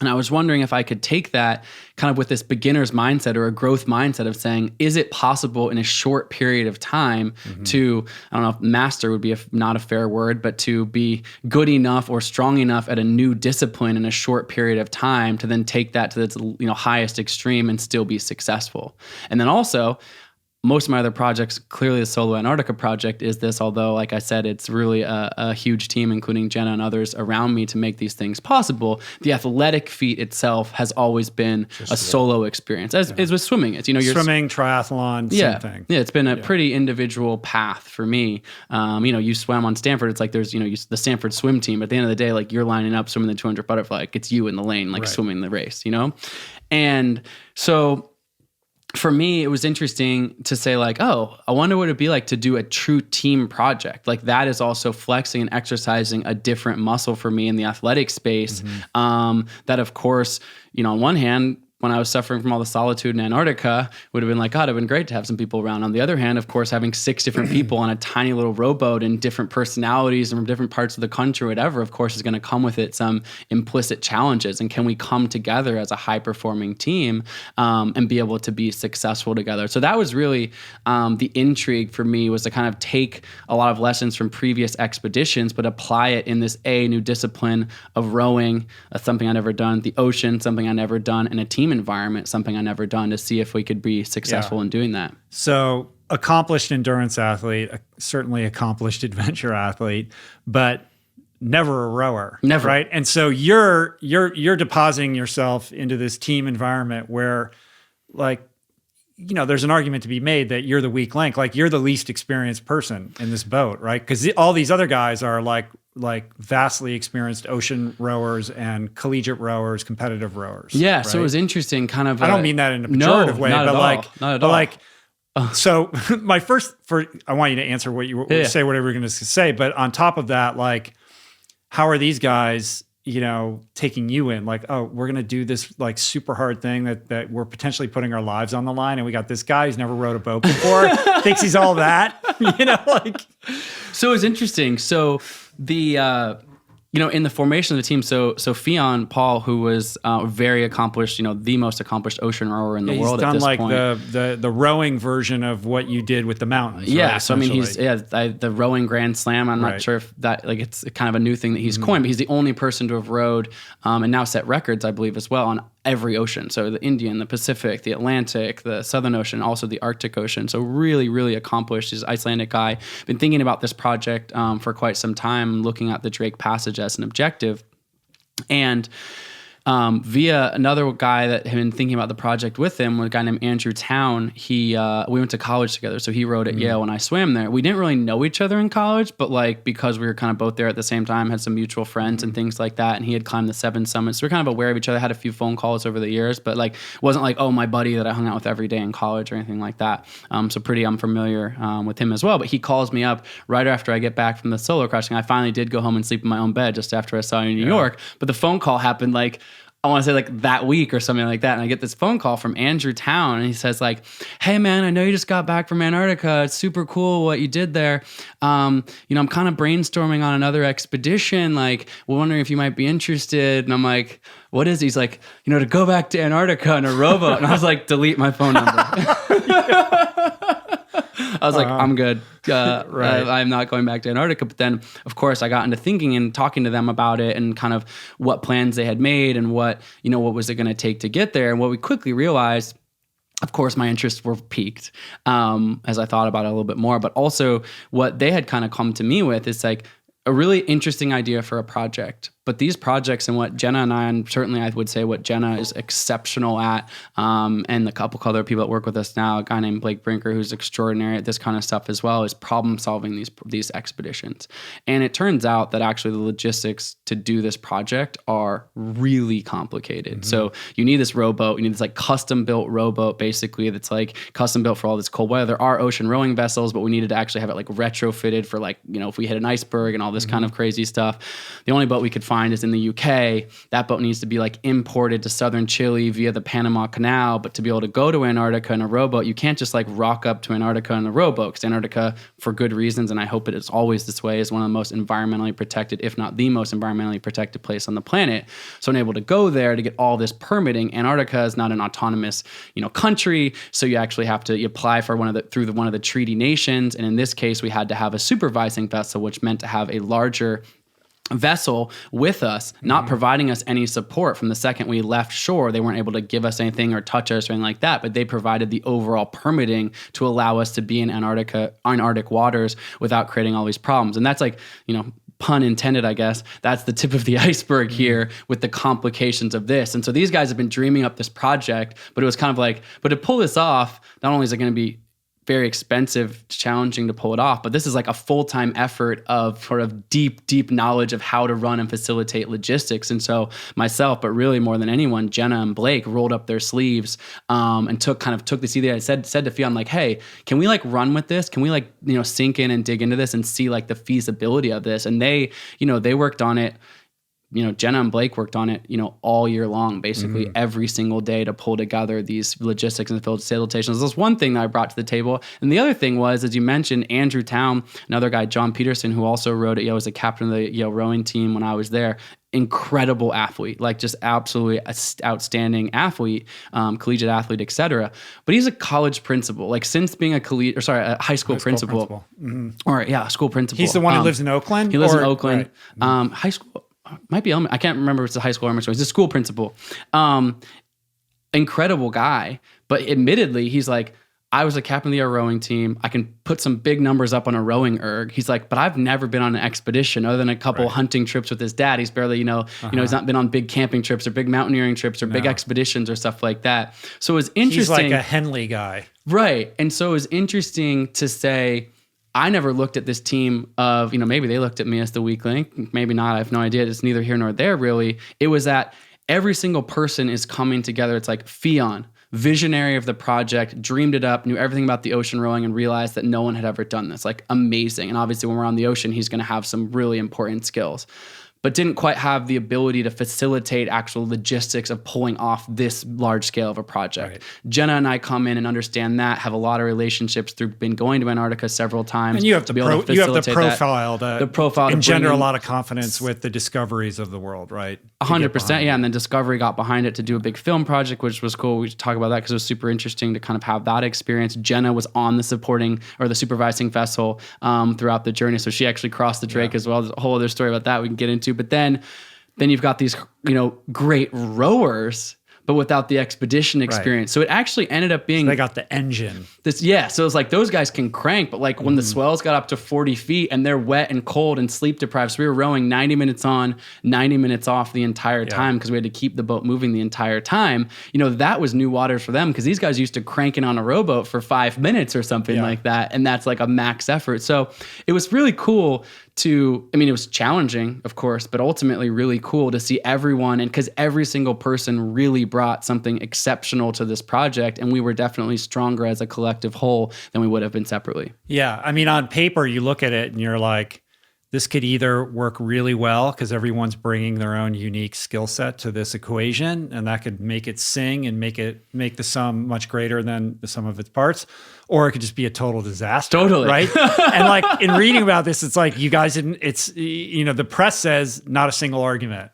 And I was wondering if I could take that kind of with this beginner's mindset or a growth mindset of saying, is it possible in a short period of time to, I don't know if master would be not a fair word, but to be good enough or strong enough at a new discipline in a short period of time to then take that to its highest extreme and still be successful. And then also, most of my other projects, clearly the solo Antarctica project is this, although like I said, it's really a huge team, including Jenna and others around me to make these things possible. The athletic feat itself has always been a solo experience, as with swimming. It's, you're swimming, triathlon, same thing. Yeah, it's been a pretty individual path for me. You swam on Stanford. It's like there's, the Stanford swim team. At the end of the day, like you're lining up swimming the 200 butterfly. Like it's you in the lane, like swimming the race, And so for me, it was interesting to say like, oh, I wonder what it'd be like to do a true team project. Like that is also flexing and exercising a different muscle for me in the athletic space. That of course, on one hand, when I was suffering from all the solitude in Antarctica, would have been like, God, it'd been great to have some people around. On the other hand, of course, having 6 different people on a tiny little rowboat and different personalities and from different parts of the country, whatever, of course, is going to come with it some implicit challenges. And can we come together as a high-performing team and be able to be successful together? So that was really the intrigue for me, was to kind of take a lot of lessons from previous expeditions, but apply it in this new discipline of rowing, something I'd never done, the ocean, something I'd never done, and a team environment, something I never done, to see if we could be successful in doing that. So accomplished endurance athlete, certainly accomplished adventure athlete, but never a rower. Never. Right. And so you're depositing yourself into this team environment where like, there's an argument to be made that you're the weak link, like you're the least experienced person in this boat, right? Because all these other guys are like vastly experienced ocean rowers and collegiate rowers, competitive rowers. Yeah. Right? So it was interesting kind of. I don't mean that in a pejorative way, but not at all. So I want you to answer what you say, whatever you're going to say. But on top of that, like, how are these guys, taking you in? Like, oh, we're going to do this like super hard thing that we're potentially putting our lives on the line. And we got this guy who's never rowed a boat before, thinks he's all that, So it's interesting. So the, in the formation of the team, so Fionn Paul, who was very accomplished, the most accomplished ocean rower in the world at this point. He's done like the rowing version of what you did with the mountains. Yeah, right, so I mean, he's the rowing Grand Slam. I'm not sure if that it's kind of a new thing that he's coined, but he's the only person to have rowed and now set records, I believe, as well on every ocean. So the Indian, the Pacific, the Atlantic, the Southern Ocean, also the Arctic Ocean. So really, really accomplished. He's an Icelandic guy. Been thinking about this project for quite some time, looking at the Drake Passage as an objective. And via another guy that had been thinking about the project with him, a guy named Andrew Town, we went to college together. So he rowed at Yale and I swam there. We didn't really know each other in college, but like because we were kind of both there at the same time, had some mutual friends and things like that. And he had climbed the 7 summits. So we're kind of aware of each other, had a few phone calls over the years, but like wasn't like, oh, my buddy that I hung out with every day in college or anything like that. So pretty unfamiliar with him as well. But he calls me up right after I get back from the solo crushing. I finally did go home and sleep in my own bed just after I saw you in New York. But the phone call happened like, I want to say like that week or something like that. And I get this phone call from Andrew Town and he says like, hey man, I know you just got back from Antarctica. It's super cool what you did there. I'm kind of brainstorming on another expedition. Like, we're wondering if you might be interested. And I'm like, what is he? He's like, to go back to Antarctica in a rowboat. And I was like, delete my phone number. I was like, I'm good. I'm not going back to Antarctica. But then, of course, I got into thinking and talking to them about it and kind of what plans they had made and what was it going to take to get there. And what we quickly realized, of course, my interests were piqued as I thought about it a little bit more. But also what they had kind of come to me with is like a really interesting idea for a project. But these projects and what Jenna and I, and certainly I would say what Jenna is exceptional at, and the couple other people that work with us now, a guy named Blake Brinker, who's extraordinary at this kind of stuff as well, is problem solving these expeditions. And it turns out that actually the logistics to do this project are really complicated. So you need this rowboat, you need this like custom built rowboat basically that's like custom built for all this cold weather. There are ocean rowing vessels, but we needed to actually have it like retrofitted for like, if we hit an iceberg and all this kind of crazy stuff. The only boat we could find is in the UK. That boat needs to be like imported to southern Chile via the Panama Canal. But to be able to go to Antarctica in a rowboat, you can't just like rock up to Antarctica in a rowboat, because Antarctica, for good reasons, and I hope it is always this way, is one of the most environmentally protected, if not the most environmentally protected place on the planet. So I'm able to go there to get all this permitting. Antarctica is not an autonomous, country. So you actually have to apply for one of the treaty nations. And in this case, we had to have a supervising vessel, which meant to have a larger vessel with us, not providing us any support from the second we left shore. They weren't able to give us anything or touch us or anything like that, but they provided the overall permitting to allow us to be in Antarctic waters without creating all these problems. And that's like, pun intended, I guess, that's the tip of the iceberg here with the complications of this. And so these guys have been dreaming up this project, but it was kind of like, but to pull this off, not only is it going to be very expensive, challenging to pull it off, but this is like a full-time effort of sort of deep knowledge of how to run and facilitate logistics. And so myself, but really more than anyone, Jenna and Blake rolled up their sleeves and took this idea. I said to Fia, I'm like, hey, can we like run with this? Can we like, sink in and dig into this and see like the feasibility of this? And they worked on it. Jenna and Blake worked on it, all year long, basically every single day to pull together these logistics and facilitations. That's one thing that I brought to the table. And the other thing was, as you mentioned, Andrew Town, another guy, John Peterson, who also rowed at Yale, was a captain of the Yale rowing team when I was there. Incredible athlete, like just absolutely outstanding athlete, collegiate athlete, etc. But he's a college principal, like since being a high school principal. School principal. He's the one who lives in Oakland? He lives in Oakland. Right. High school. Might be elementary. I can't remember if it's a high school or elementary. He's a school principal. Incredible guy. But admittedly, he's like, I was a captain of the year rowing team. I can put some big numbers up on a rowing erg. He's like, but I've never been on an expedition other than a couple hunting trips with his dad. He's barely, he's not been on big camping trips or big mountaineering trips or big expeditions or stuff like that. So it was interesting. He's like a Henley guy. Right. And so it was interesting to say, I never looked at this team of, maybe they looked at me as the weak link, maybe not. I have no idea. It's neither here nor there, really. It was that every single person is coming together. It's like Fionn, visionary of the project, dreamed it up, knew everything about the ocean rowing, and realized that no one had ever done this. Like, amazing. And obviously, when we're on the ocean, he's going to have some really important skills, but didn't quite have the ability to facilitate actual logistics of pulling off this large scale of a project. Right. Jenna and I come in and understand that, have a lot of relationships through been going to Antarctica several times. And you have the profile to engender a lot of confidence with the discoveries of the world, right? 100%, yeah. And then Discovery got behind it to do a big film project, which was cool. We should talk about that because it was super interesting to kind of have that experience. Jenna was on the supervising vessel throughout the journey. So she actually crossed the Drake as well. There's a whole other story about that we can get into. But then you've got these, great rowers, but without the expedition experience. Right. So it actually ended up being... So they got the engine. So it's like those guys can crank, but like when the swells got up to 40 feet and they're wet and cold and sleep deprived, so we were rowing 90 minutes on, 90 minutes off the entire time because we had to keep the boat moving the entire time. That was new waters for them because these guys used to cranking on a rowboat for 5 minutes or something like that. And that's like a max effort. So it was really cool it was challenging, of course, but ultimately really cool to see everyone, and because every single person really brought something exceptional to this project, and we were definitely stronger as a collective whole than we would have been separately. Yeah, on paper, you look at it and you're like, this could either work really well because everyone's bringing their own unique skill set to this equation, and that could make it sing and make the sum much greater than the sum of its parts, or it could just be a total disaster. Totally. Right? And like in reading about this, it's like you guys didn't, the press says not a single argument.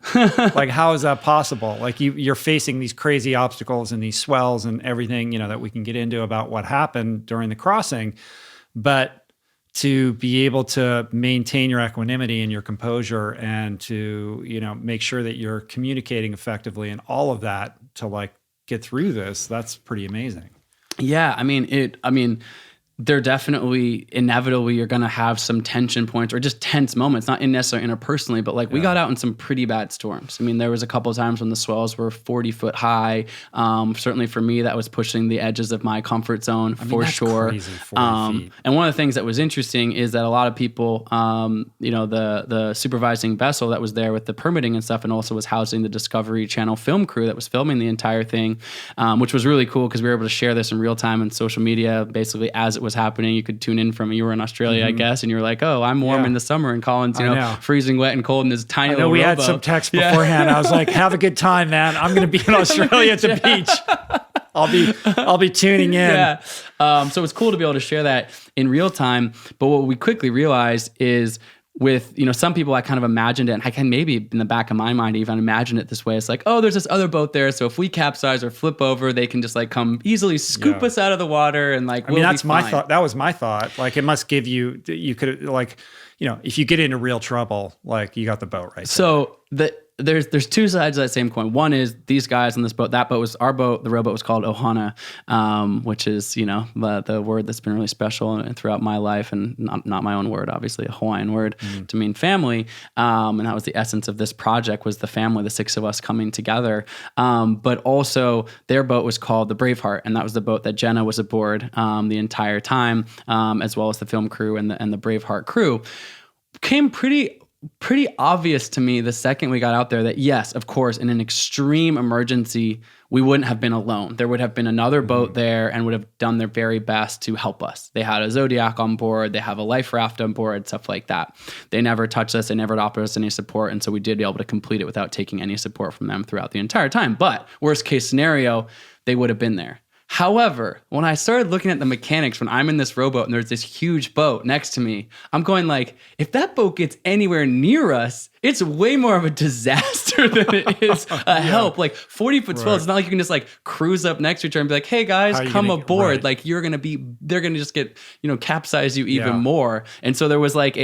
Like, how is that possible? Like you're facing these crazy obstacles and these swells and everything, that we can get into about what happened during the crossing. But to be able to maintain your equanimity and your composure and to, make sure that you're communicating effectively and all of that to like get through this, that's pretty amazing. Yeah. They're definitely inevitably you're going to have some tension points or just tense moments, not necessarily interpersonally, but like we got out in some pretty bad storms. There was a couple of times when the swells were 40 foot high. Certainly for me, that was pushing the edges of my comfort zone for sure. Crazy, 40 feet. And one of the things that was interesting is that a lot of people, the supervising vessel that was there with the permitting and stuff, and also was housing the Discovery Channel film crew that was filming the entire thing, which was really cool because we were able to share this in real time on social media, basically as it was happening. You could tune in from, you were in Australia, I guess, and you were like, oh, I'm warm in the summer, and Colin's, freezing wet and cold in his tiny little we rowboat. had some text beforehand. I was like, have a good time, man. I'm going to be in Australia at the beach. I'll be tuning in. Yeah. So it's cool to be able to share that in real time. But what we quickly realized is with, some people, I kind of imagined it, and I can maybe in the back of my mind even imagine it this way. It's like, oh, there's this other boat there, so if we capsize or flip over, they can just like come easily scoop us out of the water, and like, that's my thought. That was my thought. Like, it must give you could, like, if you get into real trouble, like, you got the boat right so there. There's two sides of that same coin. One is these guys on this boat. That boat was our boat. The rowboat was called Ohana, which is the word that's been really special throughout my life, and not my own word, obviously, a Hawaiian word to mean family. And that was the essence of this project, was the family, the six of us coming together. But also their boat was called the Braveheart, and that was the boat that Jenna was aboard the entire time, as well as the film crew and the Braveheart crew. Came pretty obvious to me the second we got out there that, yes, of course, in an extreme emergency, we wouldn't have been alone. There would have been another boat there and would have done their very best to help us. They had a Zodiac on board. They have a life raft on board, stuff like that. They never touched us. They never offered us any support. And so we did be able to complete it without taking any support from them throughout the entire time. But worst case scenario, they would have been there. However, when I started looking at the mechanics, when I'm in this rowboat and there's this huge boat next to me, I'm going like, if that boat gets anywhere near us, it's way more of a disaster than it is a help. Like 40-foot swell, it's not like you can just like cruise up next to each other and be like, hey guys, come aboard. Like they're going to just get, capsize you even more. And so there was like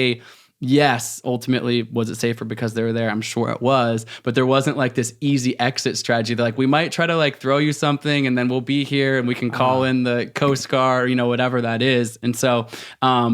yes, ultimately, was it safer because they were there? I'm sure it was, but there wasn't like this easy exit strategy. They're like, we might try to like throw you something and then we'll be here and we can call in the Coast Guard, whatever that is. And so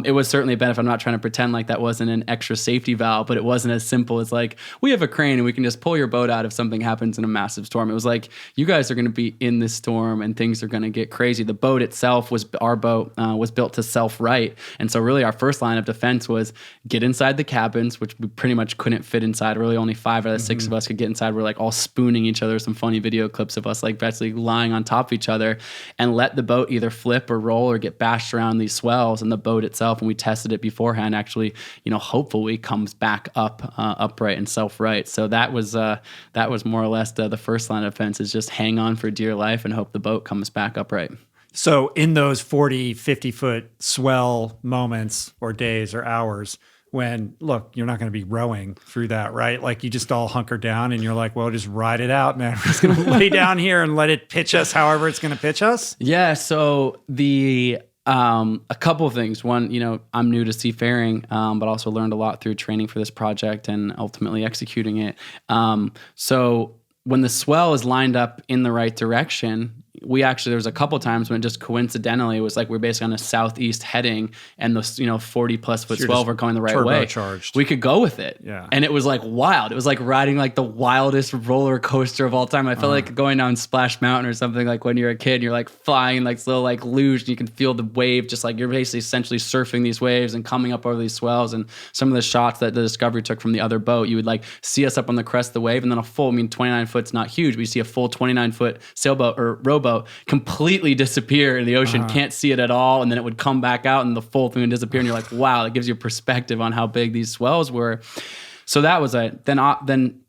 it was certainly a benefit. I'm not trying to pretend like that wasn't an extra safety valve, but it wasn't as simple as like, we have a crane and we can just pull your boat out if something happens in a massive storm. It was like, you guys are going to be in this storm and things are going to get crazy. The boat itself our boat was built to self-right. And so really our first line of defense was get inside the cabins, which we pretty much couldn't fit inside. Really only 5 out of the 6 of us could get inside. We're like all spooning each other. Some funny video clips of us like basically lying on top of each other, and let the boat either flip or roll or get bashed around these swells. And the boat itself, and we tested it beforehand, actually, hopefully comes back up upright and self-right. So that was more or less the first line of defense, is just hang on for dear life and hope the boat comes back upright. So in those 40, 50-foot swell moments or days or hours, when, look, you're not going to be rowing through that, right? Like, you just all hunker down and you're like, well, just ride it out, man. We're just going to lay down here and let it pitch us however it's going to pitch us. Yeah. So a couple of things. One, I'm new to seafaring, but also learned a lot through training for this project and ultimately executing it. So when the swell is lined up in the right direction, there was a couple times when it just coincidentally was like we're basically on a southeast heading, and the 40+ foot swell were going the right way. We could go with it, and it was like wild. It was like riding like the wildest roller coaster of all time. I felt like going down Splash Mountain or something, like when you're a kid, you're like flying like this little like luge, and you can feel the wave, just like you're basically essentially surfing these waves and coming up over these swells. And some of the shots that the Discovery took from the other boat, you would like see us up on the crest of the wave, and then 29 foot's not huge, but you see a full 29-foot sailboat or rowboat completely disappear in the ocean, can't see it at all, and then it would come back out and the full thing would disappear, and you're like, wow, it gives you perspective on how big these swells were. So that was it. Then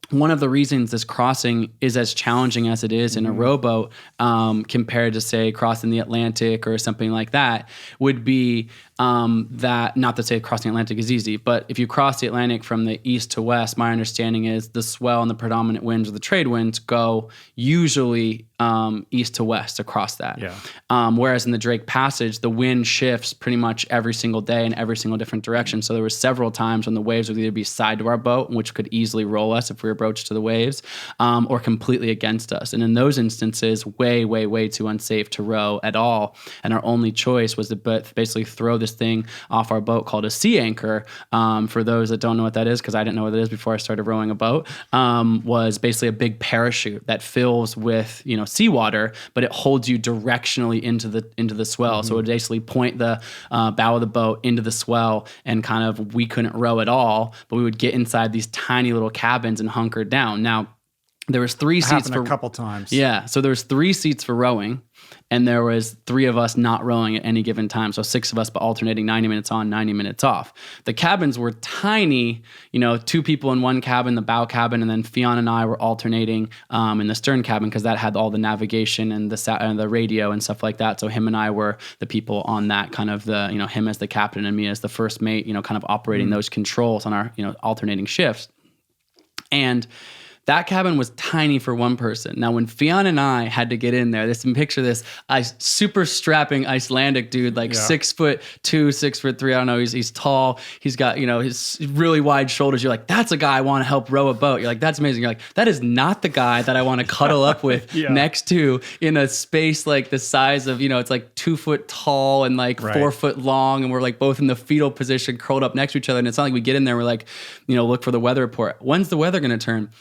one of the reasons this crossing is as challenging as it is in a rowboat, compared to, say, crossing the Atlantic or something like that, would be that, not to say crossing the Atlantic is easy, but if you cross the Atlantic from the east to west, my understanding is the swell and the predominant winds, or the trade winds, go usually east to west across that. Whereas in the Drake Passage, the wind shifts pretty much every single day in every single different direction. So there were several times when the waves would either be side to our boat, which could easily roll us if we were broached to the waves, or completely against us. And in those instances, way, way, way too unsafe to row at all. And our only choice was to basically throw this thing off our boat called a sea anchor. For those that don't know what that is, because I didn't know what it is before I started rowing a boat, was basically a big parachute that fills with seawater, but it holds you directionally into the swell. So it would basically point the bow of the boat into the swell, and kind of we couldn't row at all, but we would get inside these tiny little cabins and hunker down. Now, there was 3 seats for a couple times. Yeah, so there was 3 seats for rowing. and there was 3 of us not rowing at any given time. So 6 of us, but alternating 90 minutes on, 90 minutes off. The cabins were tiny, 2 people in one cabin, the bow cabin, and then Fionn and I were alternating in the stern cabin because that had all the navigation and the radio and stuff like that. So him and I were the people on that, kind of the, him as the captain and me as the first mate, kind of operating those controls on our, alternating shifts. And that cabin was tiny for one person. Now, when Fionn and I had to get in there, picture this super strapping Icelandic dude, 6'2", 6'3". I don't know. He's tall. He's got, his really wide shoulders. You're like, that's a guy I want to help row a boat. You're like, that's amazing. You're like, that is not the guy that I want to cuddle up with next to in a space like the size of, it's like 2 foot tall and 4 foot long. And we're both in the fetal position, curled up next to each other. And it's not like we get in there, we're look for the weather report. When's the weather going to turn?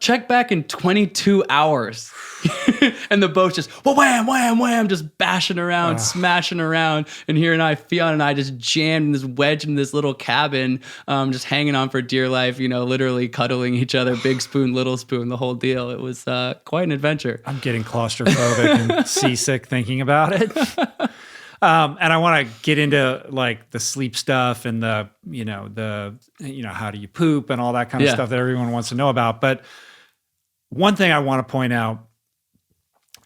Check back in 22 hours. And the boat's just wham, wham, wham, just bashing around, smashing around. And Fionn and I just jammed in this wedge in this little cabin, just hanging on for dear life, literally cuddling each other, big spoon, little spoon, the whole deal. It was quite an adventure. I'm getting claustrophobic and seasick thinking about it. And I want to get into the sleep stuff and the how do you poop and all that kind of stuff that everyone wants to know about. But one thing I want to point out,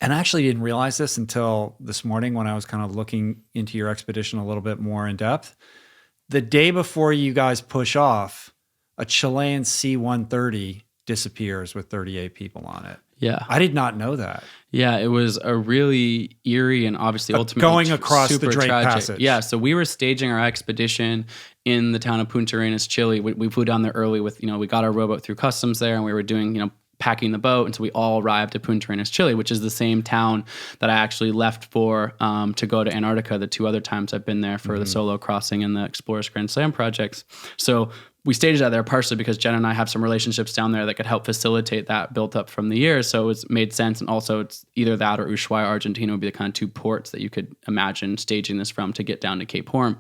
and I actually didn't realize this until this morning when I was kind of looking into your expedition a little bit more in depth. The day before you guys push off, a Chilean C-130 disappears with 38 people on it. Yeah. I did not know that. Yeah, it was a really eerie and obviously ultimately going across super the Drake tragic. Passage. Yeah, so we were staging our expedition in the town of Punta Arenas, Chile. We flew down there early with, we got our rowboat through customs there and we were doing, packing the boat. And so we all arrived at Punta Arenas, Chile, which is the same town that I actually left for to go to Antarctica the 2 other times I've been there for the solo crossing and the Explorers Grand Slam projects. So we staged out there partially because Jen and I have some relationships down there that could help facilitate that built up from the years. So it made sense. And also it's either that or Ushuaia, Argentina would be the kind of 2 ports that you could imagine staging this from to get down to Cape Horn.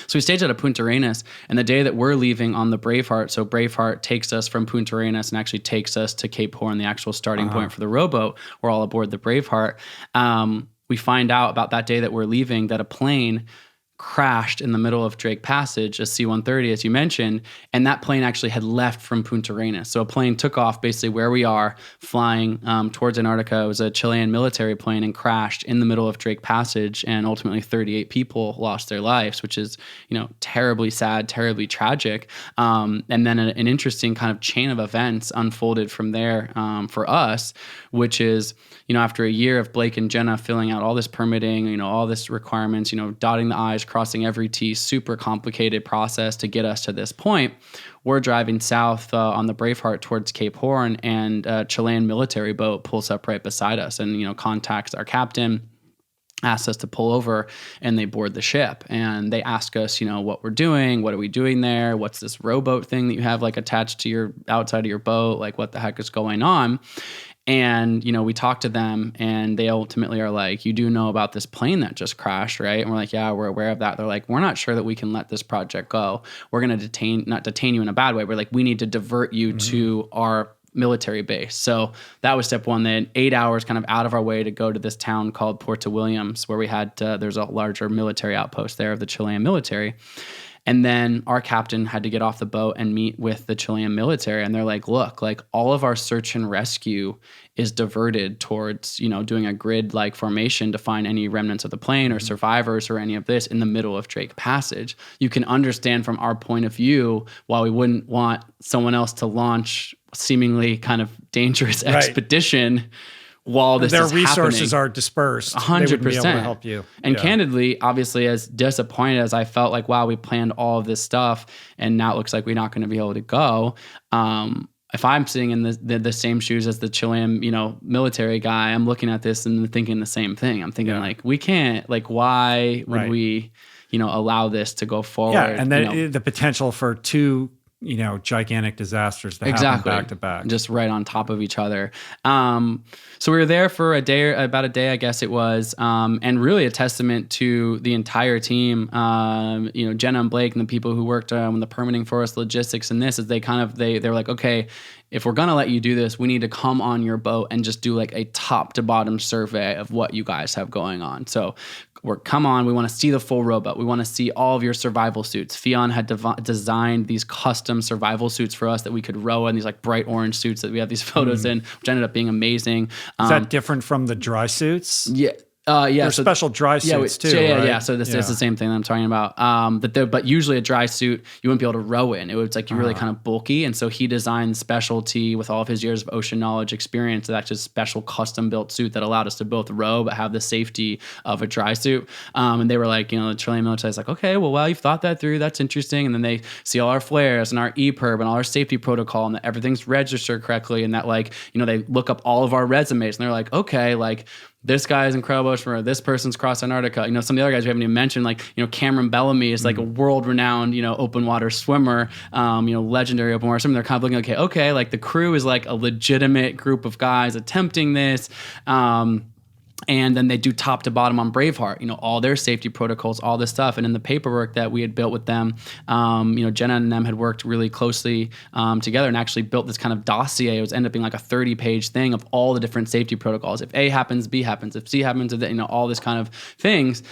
So we staged out of Punta Arenas, and the day that we're leaving on the Braveheart, so Braveheart takes us from Punta Arenas and actually takes us to Cape Horn, the actual starting point for the rowboat. We're all aboard the Braveheart. We find out about that day that we're leaving that a plane crashed in the middle of Drake Passage, a C-130, as you mentioned, and that plane actually had left from Punta Arenas. So a plane took off basically where we are, flying towards Antarctica. It was a Chilean military plane and crashed in the middle of Drake Passage, and ultimately 38 people lost their lives, which is, terribly sad, terribly tragic. And then an interesting kind of chain of events unfolded from there for us, which is, after a year of Blake and Jenna filling out all this permitting, all this requirements, dotting the I's, crossing every T, super complicated process to get us to this point. We're driving south on the Braveheart towards Cape Horn, and a Chilean military boat pulls up right beside us and, contacts our captain, asks us to pull over, and they board the ship. And they ask us, what we're doing, what are we doing there? What's this rowboat thing that you have attached to your outside of your boat? What the heck is going on? And, we talk to them and they ultimately are like, you do know about this plane that just crashed, right? And we're like, yeah, we're aware of that. They're like, we're not sure that we can let this project go. We're going to not detain you in a bad way. We're like, we need to divert you to our military base. So that was step one. Then 8 hours kind of out of our way to go to this town called Puerto Williams, where we had, there's a larger military outpost there of the Chilean military. And then our captain had to get off the boat and meet with the Chilean military. And they're like, look, all of our search and rescue is diverted towards, doing a grid-like formation to find any remnants of the plane or survivors or any of this in the middle of Drake Passage. You can understand from our point of view why we wouldn't want someone else to launch seemingly kind of dangerous expedition while this their is resources happening. Are dispersed. 100%. They wouldn't be able to help you. And candidly, obviously, as disappointed as I felt wow, we planned all of this stuff and now it looks like we're not going to be able to go. If I'm sitting in the same shoes as the Chilean, military guy, I'm looking at this and thinking the same thing. I'm thinking we can't, why would we, allow this to go forward? Yeah, and then the potential for 2 gigantic disasters that happen back to back. Just right on top of each other. So we were there for about a day, I guess it was, and really a testament to the entire team. Jenna and Blake and the people who worked on the permitting for us, logistics and this, is they're like, okay, if we're going to let you do this, we need to come on your boat and just do like a top to bottom survey of what you guys have going on. So come on, we want to see the full rowboat. We want to see all of your survival suits. Fionn had designed these custom survival suits for us that we could row in, these like bright orange suits that we have these photos in, which ended up being amazing. Is that different from the dry suits? Yeah. There's special dry suits too. Right? Yeah. So this is the same thing that I'm talking about. But usually a dry suit you wouldn't be able to row in. It was like you're really kind of bulky, and so he designed specialty with all of his years of ocean knowledge experience. That's just special custom built suit that allowed us to both row but have the safety of a dry suit. And they were like, the Chilean military is like, okay, well, you've thought that through. That's interesting. And then they see all our flares and our EPIRB and all our safety protocol and that everything's registered correctly, and that they look up all of our resumes and they're like, okay, this guy is incredible ocean swimmer. This person's crossed Antarctica. Some of the other guys we haven't even mentioned, Cameron Bellamy is like a world-renowned, open water swimmer, legendary open water swimmer. They're kind of looking, okay, the crew is like a legitimate group of guys attempting this. And then they do top to bottom on Braveheart, all their safety protocols, all this stuff. And in the paperwork that we had built with them, Jenna and them had worked really closely together and actually built this kind of dossier. It was ended up being like a 30-page thing of all the different safety protocols. If A happens, B happens. If C happens, all this kind of things.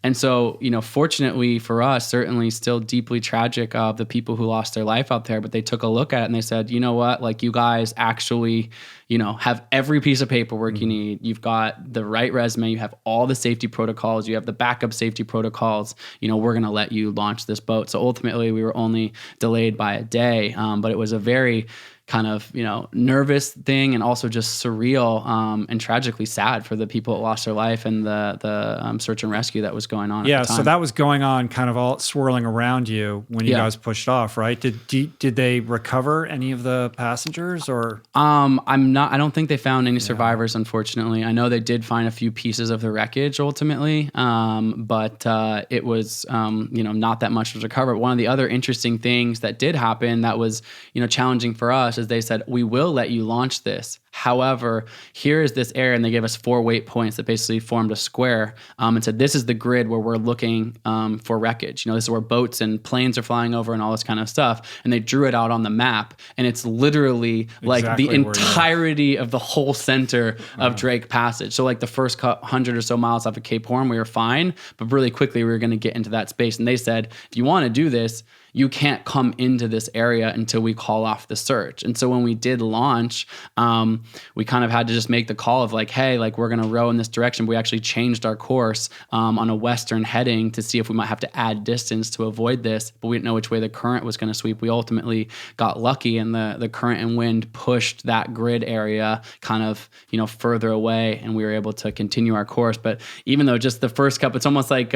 And so, fortunately for us, certainly still deeply tragic of the people who lost their life out there, but they took a look at it and they said, you know what, you guys actually, have every piece of paperwork you need. You've got the right resume. You have all the safety protocols. You have the backup safety protocols. We're going to let you launch this boat. So ultimately we were only delayed by a day, but it was a very kind of, nervous thing and also just surreal and tragically sad for the people that lost their life and the search and rescue that was going on at the time. So that was going on kind of all swirling around you when you guys pushed off, right? Did they recover any of the passengers or? I don't think they found any survivors, unfortunately. I know they did find a few pieces of the wreckage ultimately, but it was, not that much was recovered. One of the other interesting things that did happen that was, challenging for us is they said, we will let you launch this. However, here is this area, and they gave us 4 weight points that basically formed a square and said, this is the grid where we're looking for wreckage. This is where boats and planes are flying over and all this kind of stuff. And they drew it out on the map. And it's literally the entirety of the whole center of Drake Passage. So the first 100 or so miles off of Cape Horn, we were fine. But really quickly, we were going to get into that space. And they said, if you want to do this, you can't come into this area until we call off the search. And so when we did launch, we kind of had to just make the call of hey, we're going to row in this direction. We actually changed our course on a western heading to see if we might have to add distance to avoid this, but we didn't know which way the current was going to sweep. We ultimately got lucky, and the current and wind pushed that grid area kind of, further away, and we were able to continue our course. But even though just the first couple, it's almost like,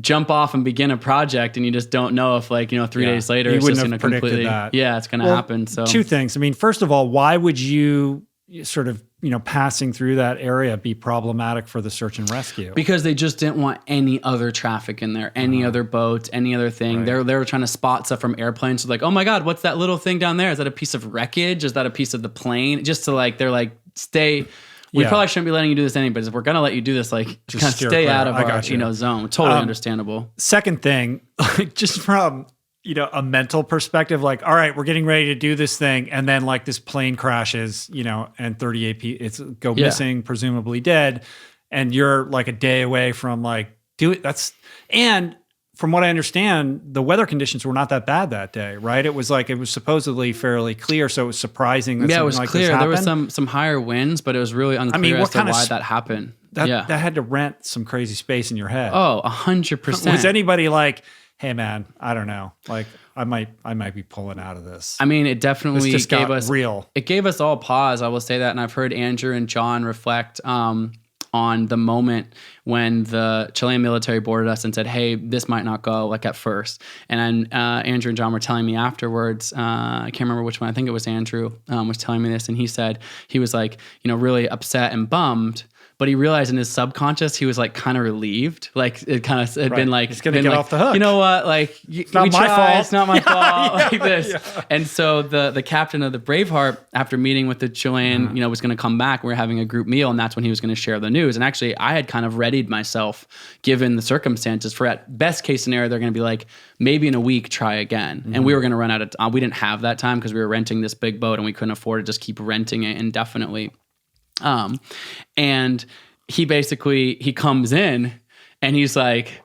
jump off and begin a project, and you just don't know if 3 days later it's just going to completely it's going to happen. So 2 things. I mean, first of all, why would you sort of passing through that area be problematic for the search and rescue? Because they just didn't want any other traffic in there, any other boats, any other thing. Right. They were trying to spot stuff from airplanes. So oh my God, what's that little thing down there? Is that a piece of wreckage? Is that a piece of the plane? Just to they're stay. We probably shouldn't be letting you do this anyway, but if we're going to let you do this, just kind of stay out of our zone. Totally understandable. Second thing, just from a mental perspective, all right, we're getting ready to do this thing, and then this plane crashes, and 38 people go missing, presumably dead, and you're a day away from and from what I understand, the weather conditions were not that bad that day, right? It was supposedly fairly clear, so it was surprising that it was something clear. This There happened. was some higher winds, but it was really unclear as to why that happened. That had to rent some crazy space in your head. Oh, 100%. Was anybody hey man, I don't know, I might be pulling out of this. I mean, it definitely just gave got us real. It gave us all pause. I will say that, and I've heard Andrew and John reflect on the moment when the Chilean military boarded us and said, hey, this might not go at first. And Andrew and John were telling me afterwards, I can't remember which one, I think it was Andrew was telling me this, and he said he was really upset and bummed, but he realized in his subconscious, he was like kind of relieved. Like it kind of had been like, he's going to get off the hook. You know what? Like it's not my fault. It's not my fault. Like this. Yeah. And so the captain of the Braveheart, after meeting with the Chilean, was going to come back. We were having a group meal, and that's when he was going to share the news. And actually, I had kind of readied myself, given the circumstances, for at best case scenario, they're going to be like, maybe in a week, try again. And we were going to run out of we didn't have that time because we were renting this big boat and we couldn't afford to just keep renting it indefinitely. And he comes in and he's like,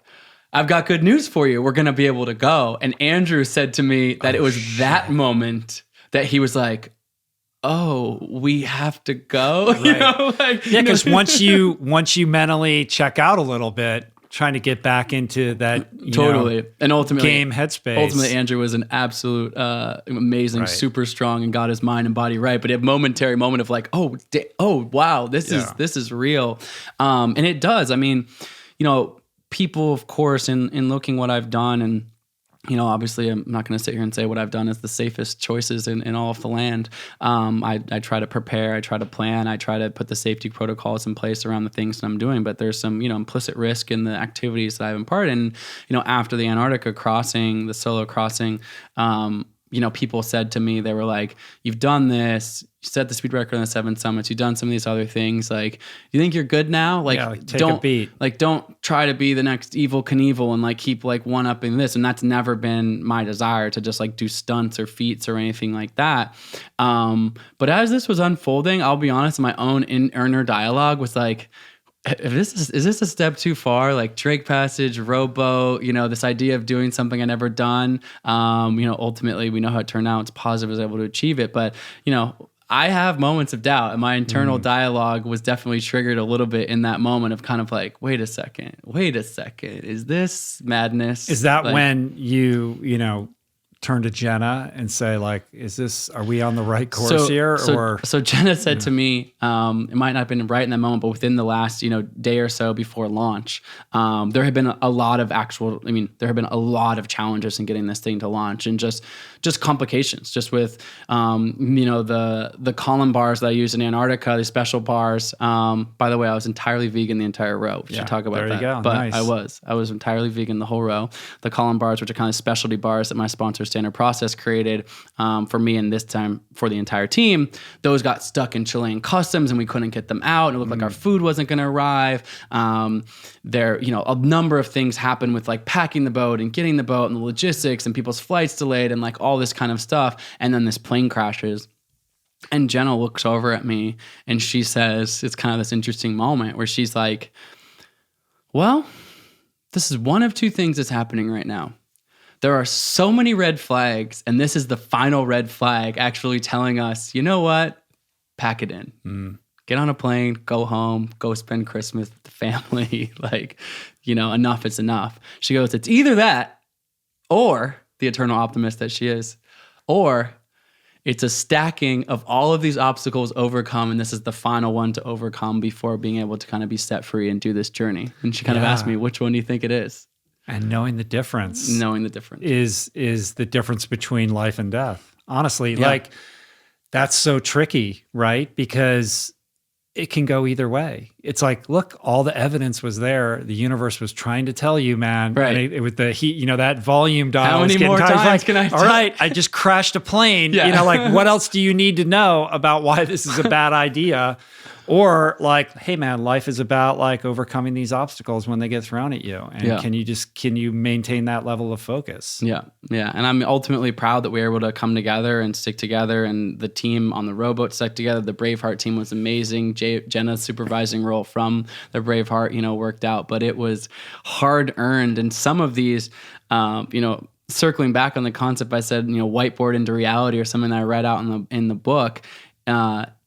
I've got good news for you. We're going to be able to go. And Andrew said to me that it was that moment that he was like, oh, we have to go. Right. Because once you mentally check out a little bit, trying to get back into that and ultimately game headspace. Ultimately, Andrew was an absolute amazing, super strong, and got his mind and body right. But a momentary moment of like, oh wow, this is real, and it does. I mean, people, of course, in looking what I've done, and obviously I'm not going to sit here and say what I've done is the safest choices in all of the land. I try to prepare, I try to plan, I try to put the safety protocols in place around the things that I'm doing, but there's some, implicit risk in the activities that I've imparted. And, after the Antarctica crossing, the solo crossing, people said to me, they were like, you've done this, you set the speed record on the 7 summits, you've done some of these other things. Like, you think you're good now? Like, take a beat. Like, don't try to be the next Evel Knievel and like keep like one-upping this. And that's never been my desire to just like do stunts or feats or anything like that. But as this was unfolding, I'll be honest, my own inner dialogue was like, is this a step too far? Like Drake Passage, rowboat, this idea of doing something I never done. Ultimately we know how it turned out. It's positive, I was able to achieve it. But, I have moments of doubt, and my internal dialogue was definitely triggered a little bit in that moment of kind of like, wait a second, is this madness? Is that like, when you turn to Jenna and say like, are we on the right course here? So Jenna said to me, it might not have been right in that moment, but within the last, day or so before launch, there had been a lot of challenges in getting this thing to launch, and just complications, just with, the column bars that I use in Antarctica, these special bars. By the way, I was entirely vegan the entire row. We should talk about that. Go. But Nice. I was entirely vegan the whole row. The column bars, which are kind of specialty bars that my sponsor Standard Process created for me, and this time for the entire team, those got stuck in Chilean customs and we couldn't get them out, and it looked like our food wasn't going to arrive. There, a number of things happened with like packing the boat and getting the boat and the logistics and people's flights delayed and like all this kind of stuff. And then this plane crashes. And Jenna looks over at me and she says, it's kind of this interesting moment where she's like, well, this is one of two things that's happening right now. There are so many red flags, and this is the final red flag actually telling us, you know what? Pack it in. Get on a plane, go home, go spend Christmas with the family. Like, enough is enough. She goes, it's either that, or the eternal optimist that she is, or it's a stacking of all of these obstacles overcome, and this is the final one to overcome before being able to kind of be set free and do this journey. And she kind of asked me, which one do you think it is? And knowing the difference is the difference between life and death. Honestly, like that's so tricky, right? Because it can go either way. It's like, look, all the evidence was there. The universe was trying to tell you, man. Right. And with the heat, that volume dial. How many more times can I all right, I just crashed a plane. Like what else do you need to know about why this is a bad idea? Or like, hey man, life is about like overcoming these obstacles when they get thrown at you. And can you maintain that level of focus? Yeah. Yeah. And I'm ultimately proud that we were able to come together and stick together, and the team on the rowboat stuck together. The Braveheart team was amazing. Jenna's supervising role from the Braveheart, worked out, but it was hard earned. And some of these, circling back on the concept, I said, whiteboard into reality, or something that I read out in the book,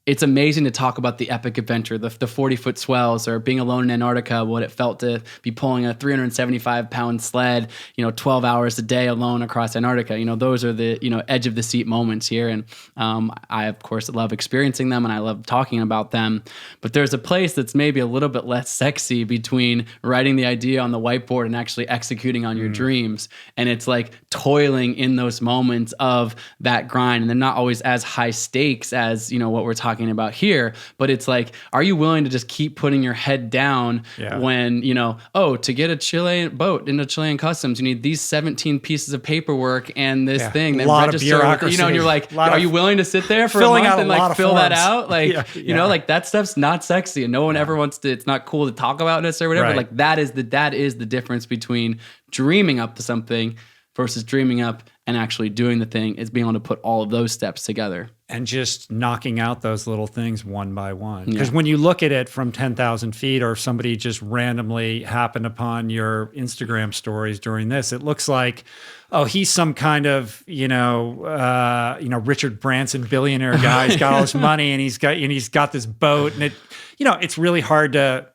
it's amazing to talk about the epic adventure, the 40-foot swells, or being alone in Antarctica, what it felt to be pulling a 375-pound sled, 12 hours a day alone across Antarctica. Those are the, edge of the seat moments here. And I, of course, love experiencing them and I love talking about them. But there's a place that's maybe a little bit less sexy between writing the idea on the whiteboard and actually executing on your dreams. And it's like toiling in those moments of that grind. And they're not always as high stakes as, what we're talking talking about here, but it's like, are you willing to just keep putting your head down when, to get a Chilean boat into Chilean customs, you need these 17 pieces of paperwork and this thing that register, and you're like, are you willing to sit there for a month and like fill that out? Like, like that stuff's not sexy and no one ever wants to, it's not cool to talk about necessarily, whatever. Like that is the difference between dreaming up to something versus dreaming up and actually doing the thing, is being able to put all of those steps together. And just knocking out those little things one by one. Because when you look at it from 10,000 feet, or if somebody just randomly happened upon your Instagram stories during this, it looks like, oh, he's some kind of, Richard Branson billionaire guy. He's got all this money and he's got this boat, and it's really hard to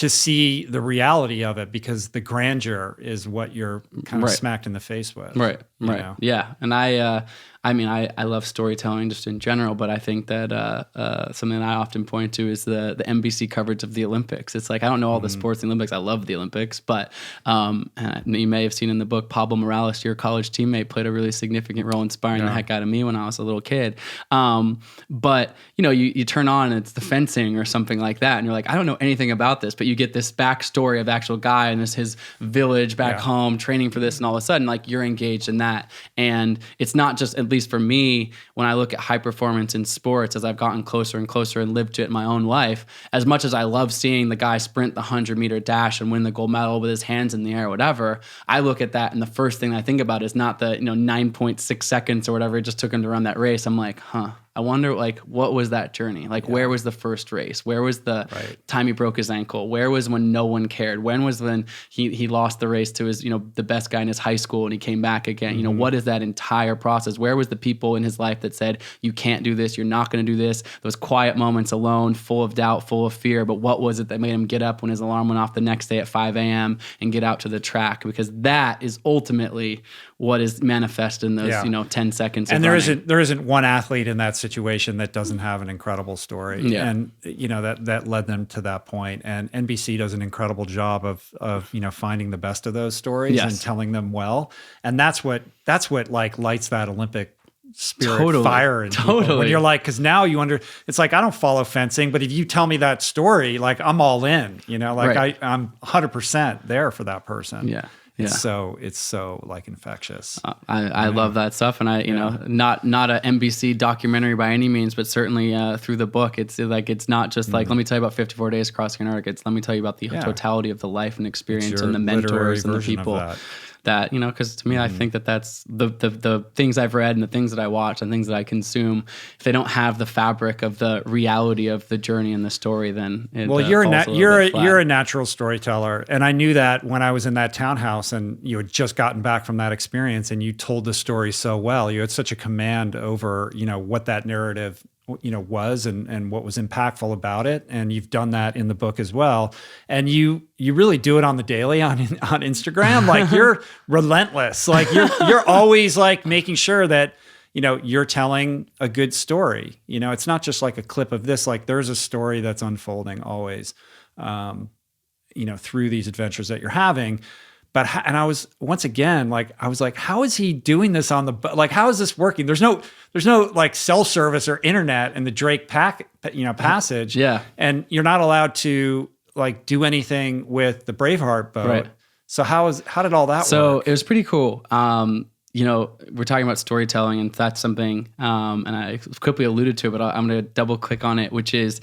see the reality of it, because the grandeur is what you're kind of smacked in the face with. Right. Yeah. And I love storytelling just in general, but I think that something that I often point to is the NBC coverage of the Olympics. It's like, I don't know all the sports in the Olympics. I love the Olympics, but you may have seen in the book, Pablo Morales, your college teammate, played a really significant role inspiring the heck out of me when I was a little kid. But you turn on and it's the fencing or something like that, and you're like, I don't know anything about this, but you get this backstory of the actual guy and his village back home training for this, and all of a sudden, like, you're engaged in that. And it's not just, at least for me, when I look at high performance in sports, as I've gotten closer and closer and lived to it in my own life, as much as I love seeing the guy sprint the 100-meter dash and win the gold medal with his hands in the air, whatever, I look at that and the first thing I think about is not the 9.6 seconds or whatever it just took him to run that race. I'm like, I wonder, like, what was that journey? Like, where was the first race? Where was the time he broke his ankle? Where was when no one cared? When was when he lost the race to his, the best guy in his high school and he came back again? What is that entire process? Where was the people in his life that said, you can't do this, you're not going to do this? Those quiet moments alone, full of doubt, full of fear. But what was it that made him get up when his alarm went off the next day at 5 a.m. and get out to the track? Because that is ultimately what is manifest in those, 10 seconds. And there isn't one athlete in that situation that doesn't have an incredible story. Yeah. And, that led them to that point. And NBC does an incredible job of finding the best of those stories and telling them well. And that's what like lights that Olympic spirit fire in people. When you're like, because now it's like, I don't follow fencing, but if you tell me that story, like, I'm all in, I'm 100% there for that person. Yeah. It's so like infectious. I love that stuff, and not a NBC documentary by any means, but certainly through the book, it's like, it's not just like, let me tell you about 54 days crossing Antarctica. It's let me tell you about the totality of the life and experience and the mentors and the people that because to me, I think that's the things I've read and the things that I watch and things that I consume. If they don't have the fabric of the reality of the journey and the story, then you're a natural storyteller, and I knew that when I was in that townhouse and you had just gotten back from that experience, and you told the story so well. You had such a command over what that narrative was and what was impactful about it. And you've done that in the book as well. And you really do it on the daily on Instagram. Like, you're relentless. Like, you're always like making sure that, you're telling a good story. It's not just like a clip of this, like, there's a story that's unfolding always, through these adventures that you're having. But, and I was, once again, like, how is he doing this on the, like, how is this working? There's no like cell service or internet in the Drake Passage. Yeah. And you're not allowed to like do anything with the Braveheart boat. Right. So how did all that work? So it was pretty cool. We're talking about storytelling, and that's something, and I quickly alluded to it, but I'm going to double click on it, which is,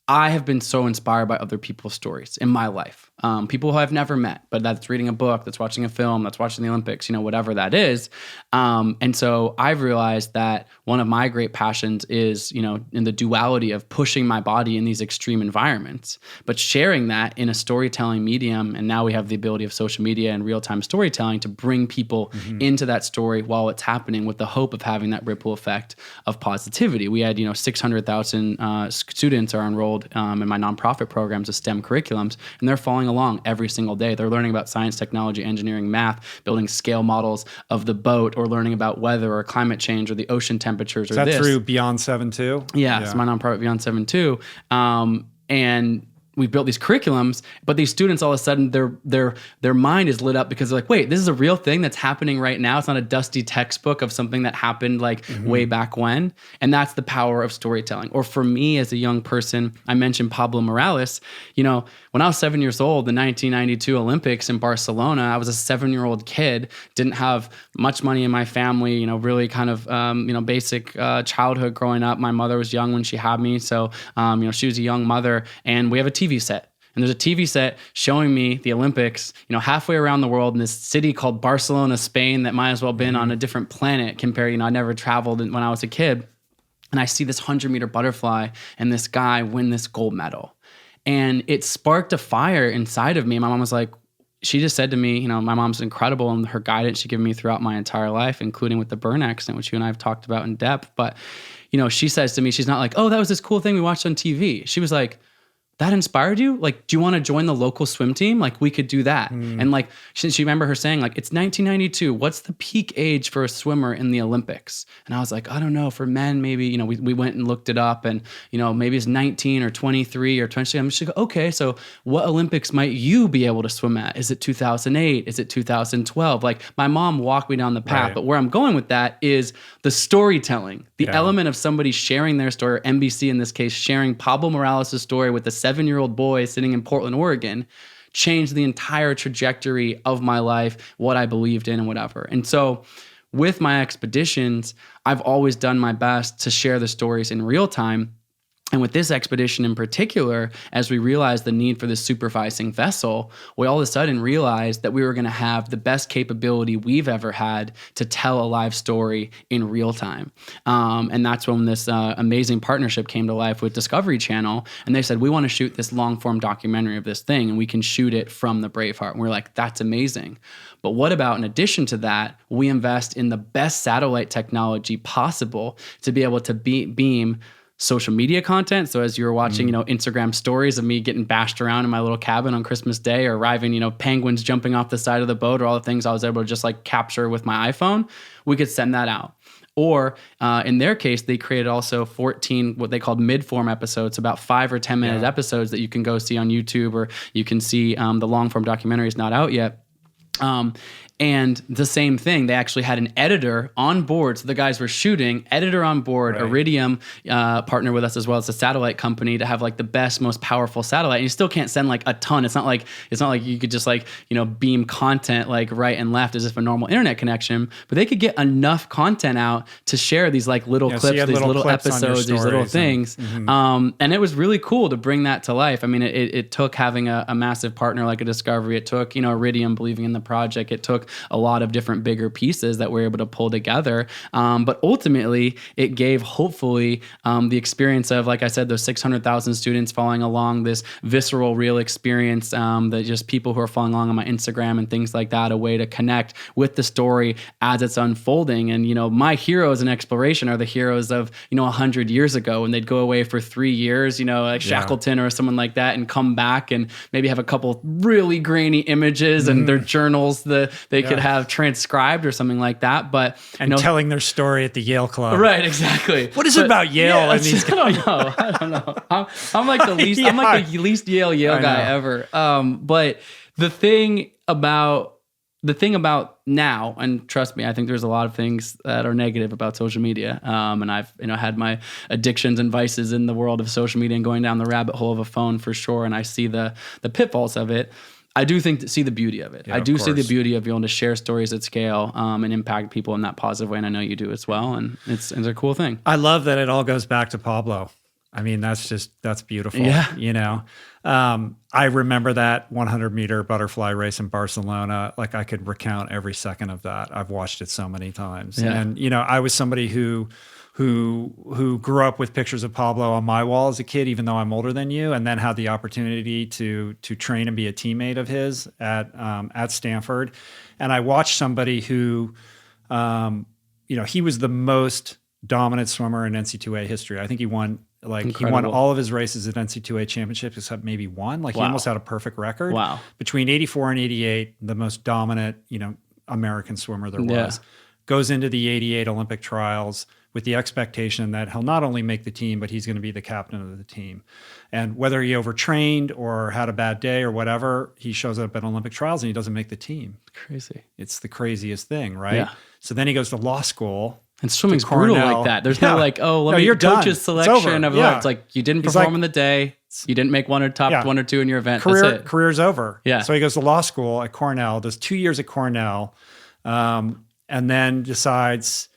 I have been so inspired by other people's stories in my life. People who I've never met, but that's reading a book, that's watching a film, that's watching the Olympics, whatever that is. And so I've realized that one of my great passions is, in the duality of pushing my body in these extreme environments, but sharing that in a storytelling medium. And now we have the ability of social media and real-time storytelling to bring people into that story while it's happening, with the hope of having that ripple effect of positivity. We had, 600,000 students are enrolled in my nonprofit programs of STEM curriculums, and they're following along every single day. They're learning about science, technology, engineering, math, building scale models of the boat, or learning about weather or climate change or the ocean temperatures. Is that through Beyond 7 too? Yeah, it's my nonprofit Beyond 7 too. And we've built these curriculums, but these students all of a sudden their mind is lit up because they're like, wait, this is a real thing that's happening right now. It's not a dusty textbook of something that happened like way back when. And that's the power of storytelling. Or for me as a young person, I mentioned Pablo Morales. You know, when I was 7 years old, the 1992 Olympics in Barcelona, I was a 7-year-old kid, didn't have much money in my family, you know, really kind of, basic childhood growing up. My mother was young when she had me. So, she was a young mother, and we have a TV set. And there's a TV set showing me the Olympics, halfway around the world in this city called Barcelona, Spain, that might as well have been on a different planet compared, I never traveled when I was a kid. And I see this 100-meter butterfly and this guy win this gold medal. And it sparked a fire inside of me. My mom was like, she just said to me, my mom's incredible in her guidance she gave me throughout my entire life, including with the burn accident, which you and I have talked about in depth. But, she says to me, she's not like, oh, that was this cool thing we watched on TV. She was like, that inspired you? Like, do you want to join the local swim team? Like, we could do that. And like, she remember her saying, like, it's 1992. What's the peak age for a swimmer in the Olympics? And I was like, I don't know. For men, maybe, we went and looked it up, and, maybe it's 19 or 23 or 20. I'm just like, okay, so what Olympics might you be able to swim at? Is it 2008? Is it 2012? Like, my mom walked me down the path. Right. But where I'm going with that is the storytelling, the element of somebody sharing their story, or NBC in this case, sharing Pablo Morales' story with the 7-year-old boy sitting in Portland, Oregon, changed the entire trajectory of my life, what I believed in and whatever. And so with my expeditions, I've always done my best to share the stories in real time. And with this expedition in particular, as we realized the need for this supervising vessel, we all of a sudden realized that we were going to have the best capability we've ever had to tell a live story in real time. And that's when this amazing partnership came to life with Discovery Channel. And they said, we want to shoot this long form documentary of this thing, and we can shoot it from the Braveheart. And we're like, that's amazing. But what about, in addition to that, we invest in the best satellite technology possible to be able to beam social media content. So as you were watching, Instagram stories of me getting bashed around in my little cabin on Christmas Day, or arriving, penguins jumping off the side of the boat, or all the things I was able to just like capture with my iPhone, we could send that out. Or in their case, they created also 14 what they called mid-form episodes, about 5 or 10 minute episodes that you can go see on YouTube, or you can see the long-form documentary is not out yet. And the same thing, they actually had an editor on board. So the guys were shooting, editor on board, Iridium partner with us as well as a satellite company to have like the best, most powerful satellite. And you still can't send like a ton. It's not like you could just like, beam content like right and left as if a normal internet connection, but they could get enough content out to share these like little clips, these little episodes, these little things. And it was really cool to bring that to life. I mean, it took having a massive partner like a Discovery. It took, Iridium believing in the project. It took a lot of different bigger pieces that we're able to pull together. But ultimately, it gave hopefully the experience of, like I said, those 600,000 students following along this visceral, real experience, that just people who are following along on my Instagram and things like that, a way to connect with the story as it's unfolding. And, my heroes in exploration are the heroes of, 100 years ago, when they'd go away for 3 years, like Shackleton or someone like that, and come back and maybe have a couple really grainy images and their journals that they could have transcribed or something like that. But telling their story at the Yale Club. Right, exactly. What is it about Yale and these guys? I don't know. I'm like the least I'm like the least Yale guy ever. But the thing about now, and trust me, I think there's a lot of things that are negative about social media. And I've, had my addictions and vices in the world of social media and going down the rabbit hole of a phone for sure. And I see the pitfalls of it. I do see the beauty of it. I do see the beauty of being able to share stories at scale and impact people in that positive way. And I know you do as well. And it's a cool thing. I love that it all goes back to Pablo. I mean, that's beautiful. Yeah. I remember that 100-meter butterfly race in Barcelona. Like, I could recount every second of that. I've watched it so many times. Yeah. And, I was somebody who grew up with pictures of Pablo on my wall as a kid, even though I'm older than you, and then had the opportunity to train and be a teammate of his at Stanford. And I watched somebody who, he was the most dominant swimmer in NC2A history. I think he won all of his races at NC2A championships except maybe one. He almost had a perfect record. Wow. Between 84 and 88, the most dominant, American swimmer there was. Goes into the 88 Olympic trials, with the expectation that he'll not only make the team, but he's going to be the captain of the team. And whether he overtrained or had a bad day or whatever, he shows up at Olympic trials and he doesn't make the team. Crazy. It's the craziest thing, right? Yeah. So then he goes to law school. And swimming's brutal like that. There's no like, oh, let me you're coach's done. selection of Yeah. It's like you didn't perform in the day. You didn't make one or two in your event. That's it. Career's over. Yeah. So he goes to law school at Cornell, does 2 years at Cornell, and then decides,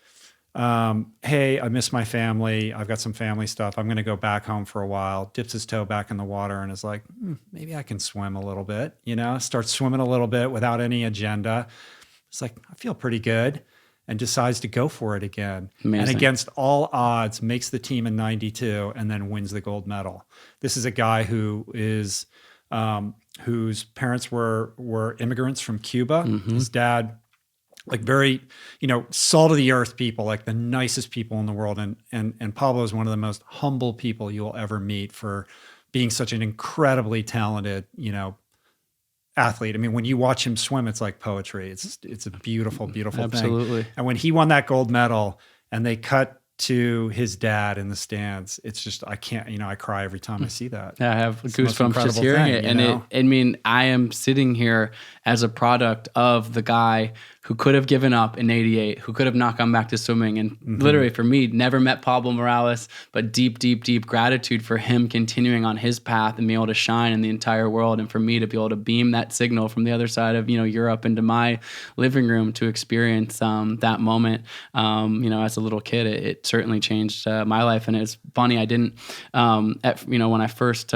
hey, I miss my family. I've got some family stuff. I'm going to go back home for a while. Dips his toe back in the water and is like, maybe I can swim a little bit. Starts swimming a little bit without any agenda. It's like, I feel pretty good. And decides to go for it again. Amazing. And against all odds, makes the team in 92 and then wins the gold medal. This is a guy who is whose parents were immigrants from Cuba. Mm-hmm. His dad, like very, salt of the earth people, like the nicest people in the world. And Pablo is one of the most humble people you will ever meet for being such an incredibly talented, athlete. I mean, when you watch him swim, it's like poetry. It's a beautiful, beautiful Absolutely. thing. And when he won that gold medal and they cut to his dad in the stands, it's just, I can't, I cry every time I see that. Yeah, I have It's the most goosebumps just incredible hearing thing, it. I am sitting here as a product of the guy who could have given up in 88, who could have not gone back to swimming. And literally for me, never met Pablo Morales, but deep, deep, deep gratitude for him continuing on his path and being able to shine in the entire world. And for me to be able to beam that signal from the other side of, Europe into my living room to experience that moment, as a little kid, it certainly changed my life. And it's funny, I didn't, when I first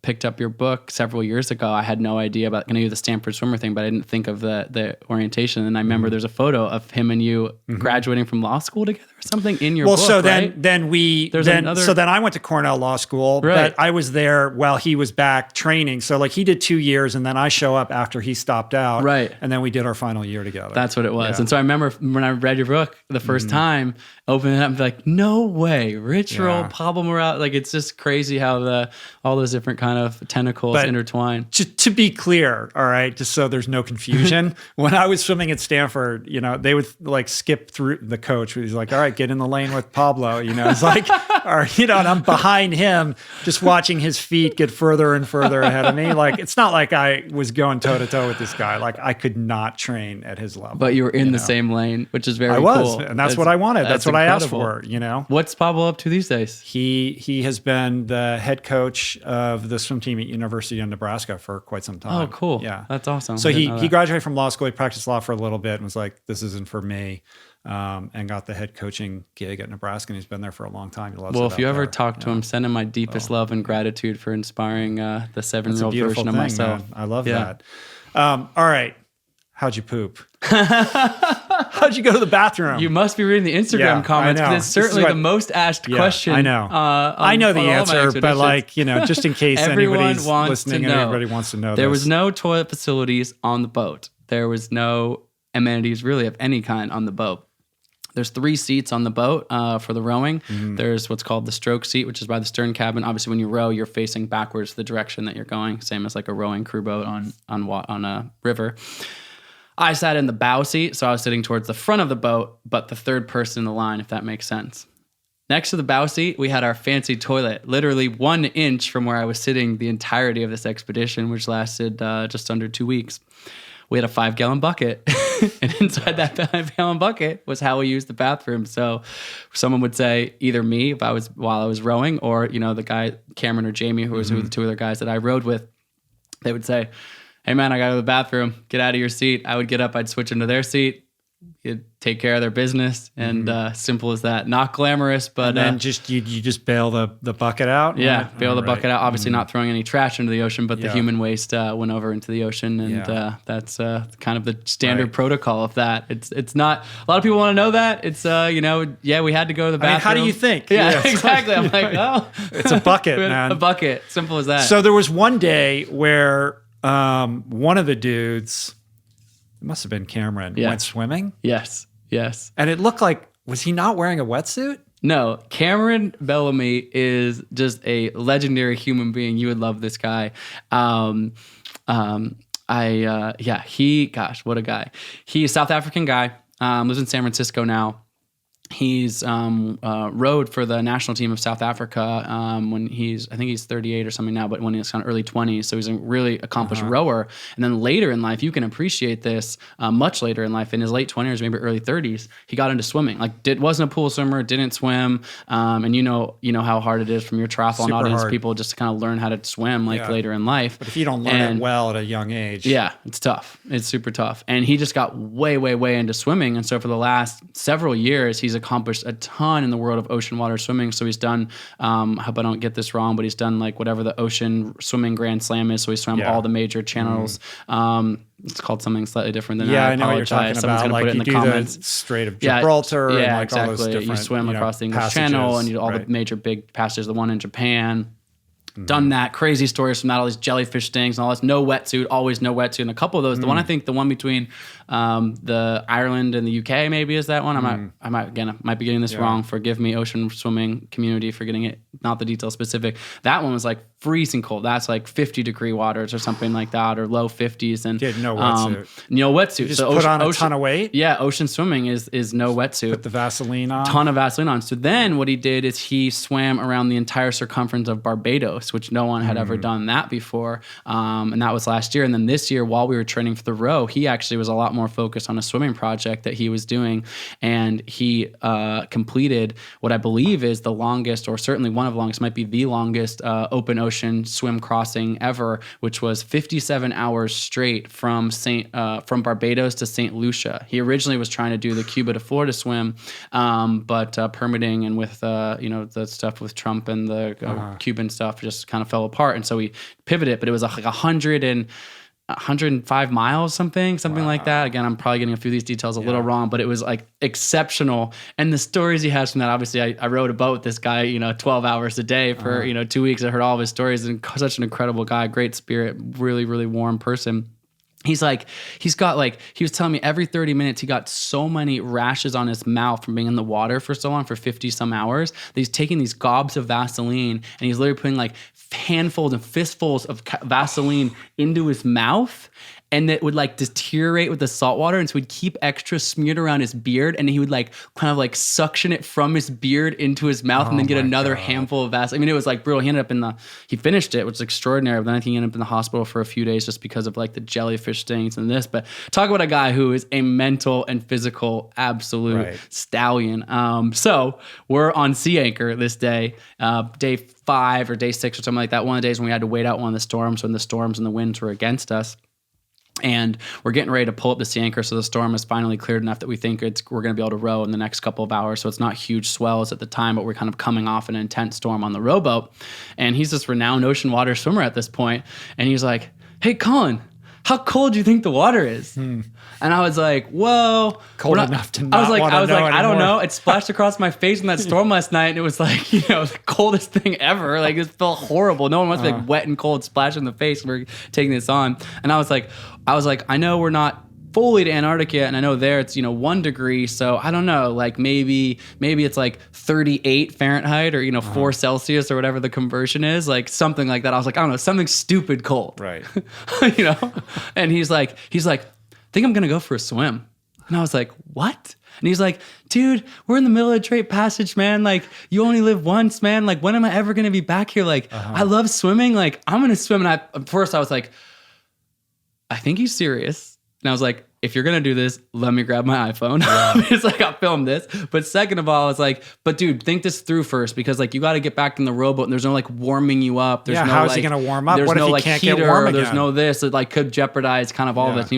picked up your book several years ago, I had no idea about the Stanford swimmer thing, but I didn't think of the orientation. And I remember there's a photo of him and you graduating from law school together or something in your book. So right? then I went to Cornell Law School, right. But I was there while he was back training. So like he did 2 years and then I show up after he stopped out. Right. And then we did our final year together. That's what it was. Yeah. And so I remember when I read your book the first time, opening it up and be like, no way, Rich Roll, Pablo Morales. Like it's just crazy how all those different kind of tentacles intertwine. To be clear, all right, just so there's no confusion, when I was swimming at Stanford, they would like skip through the coach. He's like, all right, get in the lane with Pablo. It's like, and I'm behind him just watching his feet get further and further ahead of me. Like, it's not like I was going toe to toe with this guy. Like I could not train at his level. But you were in the same lane, which is very cool. I was, and that's what I wanted. That's what incredible. I asked for, What's Pablo up to these days? He has been the head coach of the swim team at University of Nebraska for quite some time. Oh, cool. Yeah. That's awesome. So he graduated from law school. He practiced law for a little bit and was like, this isn't for me. And got the head coaching gig at Nebraska, and he's been there for a long time. He loves it. Well, if you ever talk to him, send him my deepest love and gratitude for inspiring the 7-year-old version of myself. Man. I love that. All right. How'd you poop? How'd you go to the bathroom? You must be reading the Instagram comments, because it's certainly the most asked question. I know. I know the answer, but just in case anybody's listening and everybody wants to know There was no toilet facilities on the boat. There was no amenities really of any kind on the boat. There's 3 seats on the boat for the rowing. There's what's called the stroke seat, which is by the stern cabin. Obviously, when you row, you're facing backwards the direction that you're going, same as like a rowing crew boat on a river. I sat in the bow seat, so I was sitting towards the front of the boat, but the third person in the line, if that makes sense. Next to the bow seat, we had our fancy toilet, literally 1 inch from where I was sitting the entirety of this expedition, which lasted just under 2 weeks. We had a 5-gallon bucket, and inside that 5-gallon bucket was how we used the bathroom. So someone would say, either me while I was rowing, or the guy Cameron or Jamie, who was the 2 other guys that I rowed with, they would say, "Hey man, I got to the bathroom. Get out of your seat." I would get up, I'd switch into their seat. You'd take care of their business, and simple as that. Not glamorous, but and then you just bail the bucket out. Yeah, bail the bucket out. Obviously, not throwing any trash into the ocean, but the human waste went over into the ocean, and that's kind of the standard protocol of that. It's not a lot of people want to know that. It's we had to go to the bathroom. I mean, how do you think? Yeah, exactly. I'm like, oh, it's a bucket, man. A bucket. Simple as that. So there was one day where one of the dudes, it must have been Cameron, went swimming. Yes. And it looked like, was he not wearing a wetsuit? No, Cameron Bellamy is just a legendary human being. You would love this guy. Gosh, what a guy. He's a South African guy, lives in San Francisco now. he's rowed for the national team of South Africa when I think he's 38 or something now, but when he was kind of early 20s. So he's a really accomplished rower. And then later in life, you can appreciate this much later in life. In his late 20s, maybe early 30s, he got into swimming. Like, wasn't a pool swimmer, didn't swim. And you know how hard it is from your triathlon Super audience hard. people just to kind of learn how to swim later in life. But if you don't learn it well at a young age. Yeah, it's tough. It's super tough. And he just got way, way, way into swimming. And so for the last several years, he's accomplished a ton in the world of ocean water swimming. So he's done, I hope I don't get this wrong, but he's done like whatever the ocean swimming Grand Slam is. So he swam all the major channels. It's called something slightly different than that. I know what you're talking Someone's about. gonna like put it in you the do comments. the Strait of Gibraltar and like exactly. all those different, you swim across the English passages. Channel and you do all the major big passages, the one in Japan. Done that. Crazy stories from that, all these jellyfish stings and all this. No wetsuit, always no wetsuit. And a couple of those, the one between the Ireland and the UK maybe is that one. I might be getting this wrong. Forgive me, ocean swimming community, for getting it, not the detail specific. That one was like freezing cold. That's like 50-degree waters or something like that, or low 50s. And no wetsuit. No wetsuit. You just put on a ton of weight? Yeah, ocean swimming is no wetsuit. Put the Vaseline on? Ton of Vaseline on. So then what he did is he swam around the entire circumference of Barbados, which no one had ever done that before. And that was last year. And then this year, while we were training for the row, he actually was a lot more focused on a swimming project that he was doing. And he completed what I believe is the longest, or certainly one of the longest, might be the longest open ocean swim crossing ever, which was 57 hours straight from Barbados to St. Lucia. He originally was trying to do the Cuba to Florida swim, but permitting and with the stuff with Trump and the Cuban stuff just kind of fell apart, and so we pivoted. But it was like 105 miles, something like that. Again, I'm probably getting a few of these details a little wrong, but it was like exceptional. And the stories he has from that, obviously I rode a boat with this guy, 12 hours a day for 2 weeks. I heard all of his stories, and such an incredible guy, great spirit, really, really warm person. He was telling me every 30 minutes he got so many rashes on his mouth from being in the water for so long, for 50 some hours, that he's taking these gobs of Vaseline and he's literally putting like handfuls and fistfuls of Vaseline into his mouth. And it would like deteriorate with the salt water. And so he'd keep extra smeared around his beard, and he would like kind of like suction it from his beard into his mouth and then get another handful of Vaseline. I mean, it was like brutal. He finished it, which is extraordinary. But then I think he ended up in the hospital for a few days just because of like the jellyfish stings and this. But talk about a guy who is a mental and physical absolute stallion. So we're on Sea Anchor this day, day 5 or day 6 or something like that. One of the days when we had to wait out one of the storms, when the storms and the winds were against us. And we're getting ready to pull up the Sea Anchor, so the storm is finally cleared enough that we think we're going to be able to row in the next couple of hours. So it's not huge swells at the time, but we're kind of coming off an intense storm on the rowboat. And he's this renowned ocean water swimmer at this point, and he's like, "Hey, Colin, how cold do you think the water is?" And I was like, "Whoa, cold enough to not I was like, anymore. I don't know. It splashed across my face in that storm last night, and it was like, the coldest thing ever. Like, it felt horrible. No one wants to be like wet and cold, splash in the face. We're taking this on." And I was like, I know we're not fully to Antarctica, and I know there it's 1 degree, so I don't know, like maybe it's like 38 Fahrenheit or 4 Celsius or whatever the conversion is, like something like that. I was like, I don't know, something stupid cold, right? And he's like, "Think I'm gonna go for a swim." And I was like, "What?" And he's like, "Dude, we're in the middle of the Drake Passage, man. Like, you only live once, man. Like, when am I ever gonna be back here? Like, I love swimming. Like, I'm gonna swim." And at first I was like, I think he's serious. And I was like, if you're going to do this, let me grab my iPhone. It's like, I'll film this. But second of all, I was like, but dude, think this through first, because like you got to get back in the rowboat and there's no like warming you up. There's no, how's he going to warm up? There's What no if he like can't heater, get warm again? There's no this. It like could jeopardize kind of all of this. And he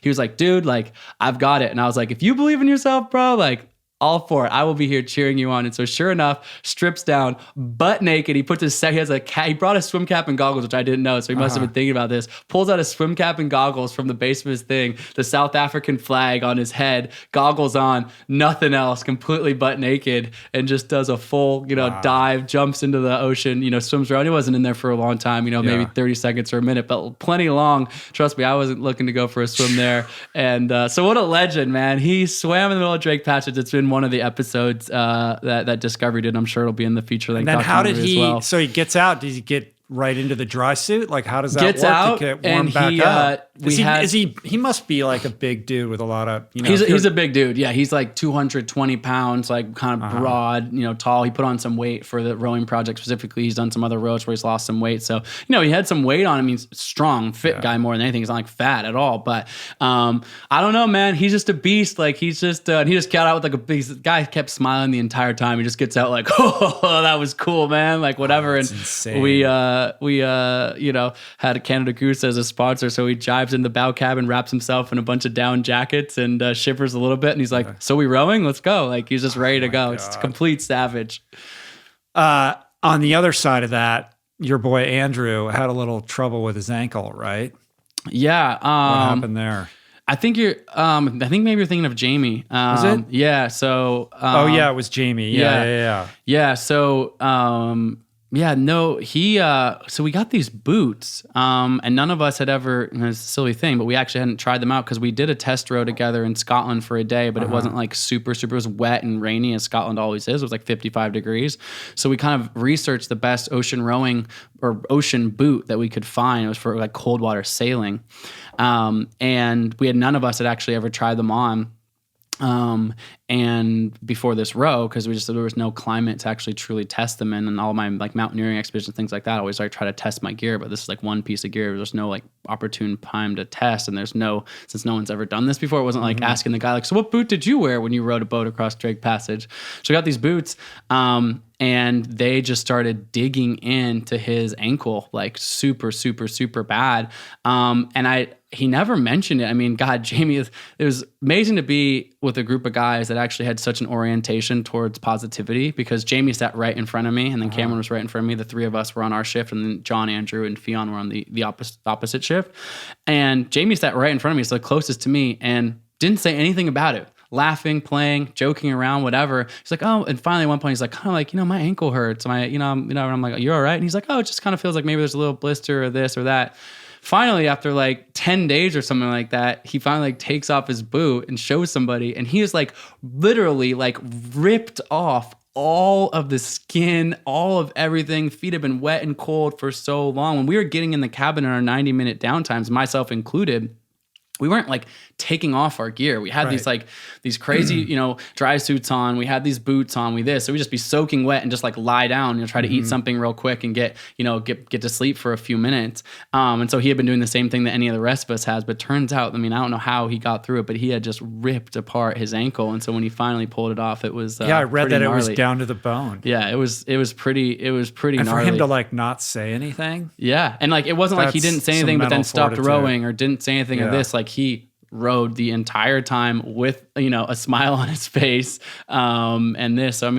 was like, dude, like I've got it. And I was like, if you believe in yourself, bro, like all for it. I will be here cheering you on. And so sure enough, strips down, butt naked. He puts he brought a swim cap and goggles, which I didn't know. So he must have been thinking about this. Pulls out a swim cap and goggles from the base of his thing, the South African flag on his head, goggles on, nothing else, completely butt naked, and just does a full, dive, jumps into the ocean, swims around. He wasn't in there for a long time, maybe 30 seconds or a minute, but plenty long. Trust me, I wasn't looking to go for a swim there. And so what a legend, man. He swam in the middle of Drake Passage. It's been one of the episodes that Discovery did. I'm sure it'll be in the feature length. And then how did he? So he gets out. Does he get right into the dry suit? Like, how does that Gets work out, to get warm and back up? He must be like a big dude with a lot of, he's a big dude. Yeah. He's like 220 pounds, like kind of broad, tall. He put on some weight for the rowing project specifically. He's done some other rows where he's lost some weight. So, he had some weight on him. He's a strong, fit guy more than anything. He's not like fat at all. But I don't know, man. He's just a beast. Like he just got out with like a big guy, kept smiling the entire time. He just gets out like, oh, that was cool, man. Like whatever. And insane. we had a Canada Goose as a sponsor. So he jives in the bow cabin, wraps himself in a bunch of down jackets and shivers a little bit. And he's like, so we rowing? Let's go. Like he's just ready to go. God. It's a complete savage. On the other side of that, your boy Andrew had a little trouble with his ankle, right? Yeah. What happened there? I think maybe you're thinking of Jamie. Was it? Yeah. So. It was Jamie. Yeah. So. So we got these boots, and none of us had ever, it's a silly thing, but we actually hadn't tried them out because we did a test row together in Scotland for a day, but it wasn't like super, it was wet and rainy as Scotland always is. It was like 55 degrees. So we kind of researched the best ocean rowing or ocean boot that we could find. It was for like cold water sailing. And none of us had actually ever tried them on. And before this row, because there was no climate to actually truly test them in, and all my like mountaineering expeditions, things like that, I always like try to test my gear, but this is like one piece of gear. There's no like opportune time to test, and since no one's ever done this before, it wasn't like asking the guy like, so what boot did you wear when you rowed a boat across Drake Passage? So we got these boots, and they just started digging into his ankle like super, super, super bad. He never mentioned it. I mean, God, Jamie, it was amazing to be with a group of guys that actually had such an orientation towards positivity, because Jamie sat right in front of me, and then Cameron was right in front of me. The three of us were on our shift, and then John, Andrew, and Fionn were on the opposite shift. And Jamie sat right in front of me, so closest to me, and didn't say anything about it. Laughing, playing, joking around, whatever. He's like, oh, and finally at one point he's like, kind of like, my ankle hurts. And I'm like, you're all right? And he's like, oh, it just kind of feels like maybe there's a little blister or this or that. Finally, after like 10 days or something like that, he finally like takes off his boot and shows somebody, and he is like literally like ripped off all of the skin, all of everything. Feet have been wet and cold for so long. When we were getting in the cabin in our 90-minute downtimes, myself included, we weren't like taking off our gear. We had these crazy, dry suits on. We had these boots on. So we'd just be soaking wet and just like lie down, try to eat something real quick and get to sleep for a few minutes. And so he had been doing the same thing that any of the rest of us has, but turns out, I don't know how he got through it, but he had just ripped apart his ankle. And so when he finally pulled it off, it was, I read that gnarly. It was down to the bone. Yeah. It was pretty and gnarly. For him to like not say anything. Yeah. And like, it wasn't like he didn't say anything, but then stopped rowing or didn't say anything of this. Like he rowed the entire time with a smile on his face, and this. So,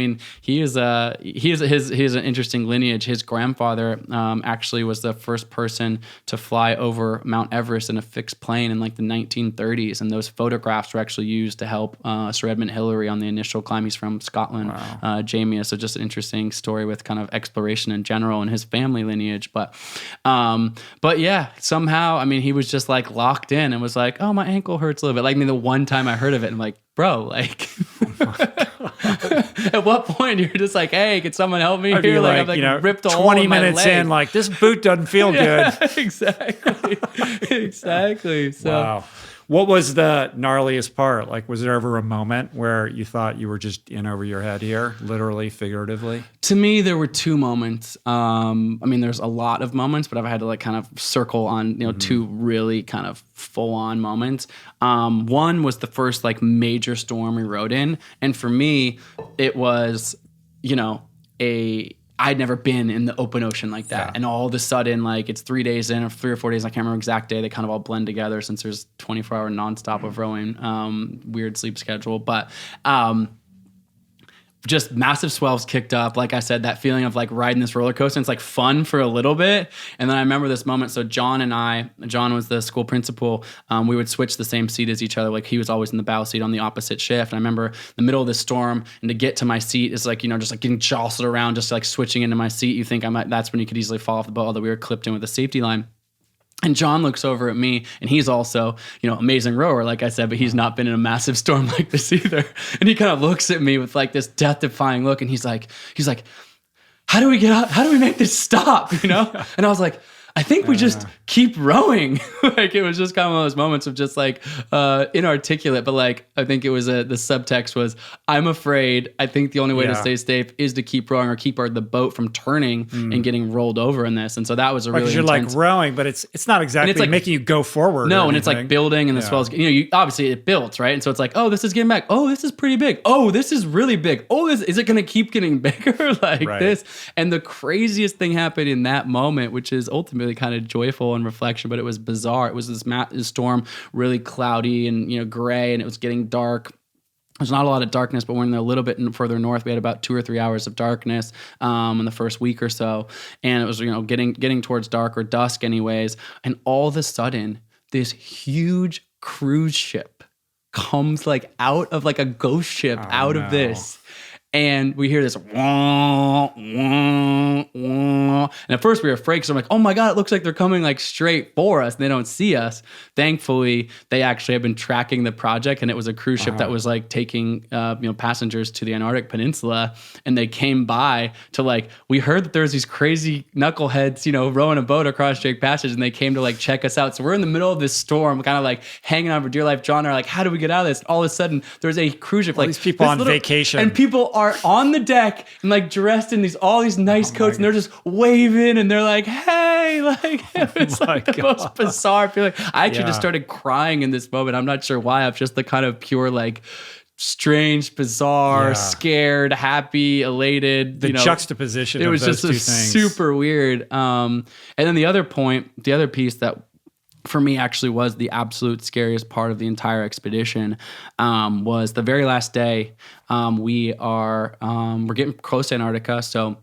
he is an interesting lineage. His grandfather actually was the first person to fly over Mount Everest in a fixed plane in like the 1930s, and those photographs were actually used to help Sir Edmund Hillary on the initial climb. He's from Scotland. Wow. Jamie. So just an interesting story with kind of exploration in general and his family lineage. But yeah, somehow, he was just like locked in and was like, oh, my ankle hurts a little bit. Like, the one time I heard of it, I'm like, bro, like, at what point you're just like, hey, could someone help me here? Like, I've ripped a hole 20 in my minutes leg. in, like, this boot doesn't feel good. Exactly. Exactly. So, wow. What was the gnarliest part? Like, was there ever a moment where you thought you were just in over your head here, literally, figuratively? To me, there were two moments. There's a lot of moments, but I've had to like kind of circle on, two really kind of full-on moments. One was the first like major storm we rode in, and for me, it was, I'd never been in the open ocean like that. Yeah. And all of a sudden, like it's 3 days in or 3 or 4 days, I can't remember exact day, they kind of all blend together since there's 24-hour nonstop of rowing, weird sleep schedule. But just massive swells kicked up. Like I said, that feeling of like riding this roller coaster, it's like fun for a little bit. And then I remember this moment. So John was the school principal. We would switch the same seat as each other. Like he was always in the bow seat on the opposite shift. And I remember the middle of this storm, and to get to my seat is like, just like getting jostled around, just like switching into my seat. You think that's when you could easily fall off the boat, although we were clipped in with a safety line. And John looks over at me, and he's also, amazing rower, like I said, but he's not been in a massive storm like this either. And he kind of looks at me with like this death-defying look, and he's like, how do we get out? How do we make this stop? You know? And I was like, I think we just keep rowing. Like, it was just kind of one of those moments of just like inarticulate, but like, I think it was the subtext was, I'm afraid. I think the only way to stay safe is to keep rowing or keep the boat from turning and getting rolled over in this. And so that was a really you're intense, like rowing, but it's not exactly like, making you go forward. No, and it's like building and the swells, obviously it builds, right? And so it's like, oh, this is getting back. Oh, this is pretty big. Oh, this is really big. Oh, is it going to keep getting bigger like this? And the craziest thing happened in that moment, which is ultimately kind of joyful and reflection, but it was bizarre. It was this storm, really cloudy and gray, and it was getting dark. There's not a lot of darkness, but when they're a little bit further north, we had about 2 or 3 hours of darkness in the first week or so, and it was getting towards dark or dusk, anyways. And all of a sudden, this huge cruise ship comes like out of like a ghost ship of this. And we hear this wah, wah, wah. And at first we were afraid because I'm like, oh my God, it looks like they're coming like straight for us and they don't see us. Thankfully, they actually have been tracking the project, and it was a cruise ship that was like taking passengers to the Antarctic Peninsula. And they came by to like, we heard that there's these crazy knuckleheads, rowing a boat across Drake Passage, and they came to like check us out. So we're in the middle of this storm, kind of like hanging on for dear life. John and I are like, how do we get out of this? All of a sudden, there's a cruise ship. All these people on vacation. And people are on the deck and like dressed in all these nice coats, and they're just waving, and they're like, hey, like it's like the most bizarre feeling. I actually just started crying in this moment. I'm not sure why. I'm just the kind of pure like strange, bizarre, scared, happy, elated. The juxtaposition. It was of those just two things. Super weird. And then the other piece that for me actually was the absolute scariest part of the entire expedition was the very last day. We're getting close to Antarctica, so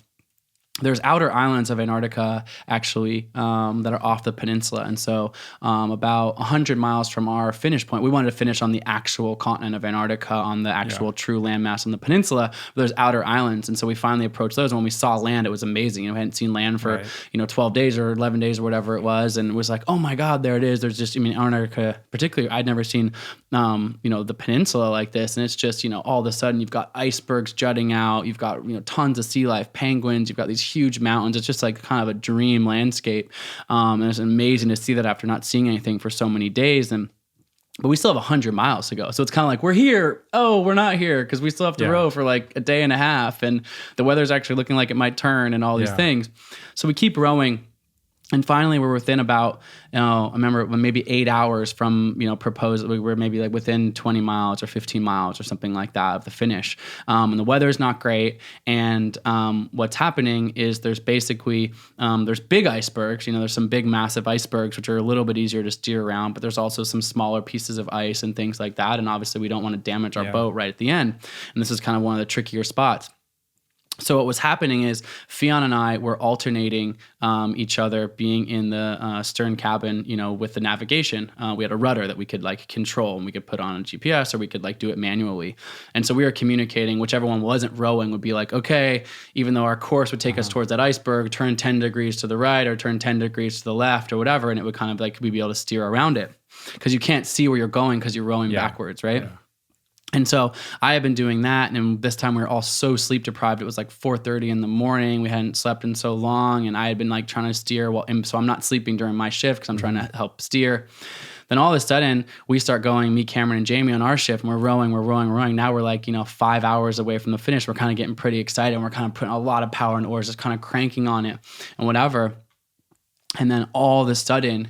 there's outer islands of Antarctica actually that are off the peninsula. And so about 100 miles from our finish point, we wanted to finish on the actual continent of Antarctica, on the actual true landmass on the peninsula. But there's outer islands. And so we finally approached those. And when we saw land, it was amazing. We hadn't seen land for 12 days or 11 days or whatever it was. And it was like, oh my God, there it is. There's just, Antarctica particularly, I'd never seen, the peninsula like this. And it's just, all of a sudden you've got icebergs jutting out. You've got, tons of sea life, penguins. You've got these huge mountains. It's just like kind of a dream landscape. And it's amazing to see that after not seeing anything for so many days. But we still have 100 miles to go. So it's kind of like, we're here. Oh, we're not here because we still have to row for like a day and a half. And the weather's actually looking like it might turn and all these things. So we keep rowing. And finally, we're within about, I remember maybe 8 hours from, proposed, we were maybe like within 20 miles or 15 miles or something like that of the finish. And the weather is not great. And what's happening is there's basically, there's big icebergs, there's some big massive icebergs, which are a little bit easier to steer around, but there's also some smaller pieces of ice and things like that. And obviously we don't want to damage our boat right at the end. And this is kind of one of the trickier spots. So what was happening is Fionn and I were alternating each other being in the stern cabin, with the navigation. We had a rudder that we could like control, and we could put on a GPS, or we could like do it manually. And so we were communicating. Whichever one wasn't rowing would be like, okay, even though our course would take us towards that iceberg, turn 10 degrees to the right or turn 10 degrees to the left or whatever. And it would kind of like, we'd be able to steer around it because you can't see where you're going because you're rowing backwards, right? Yeah. And so I had been doing that, and this time we were all so sleep deprived. It was like 4:30 in the morning. We hadn't slept in so long, and I had been like trying to steer. So I'm not sleeping during my shift because I'm trying to help steer. Then all of a sudden we start going, me, Cameron, and Jamie on our shift, and we're rowing. Now we're like, 5 hours away from the finish. We're kind of getting pretty excited, and we're kind of putting a lot of power in the oars, just kind of cranking on it and whatever. And then all of a sudden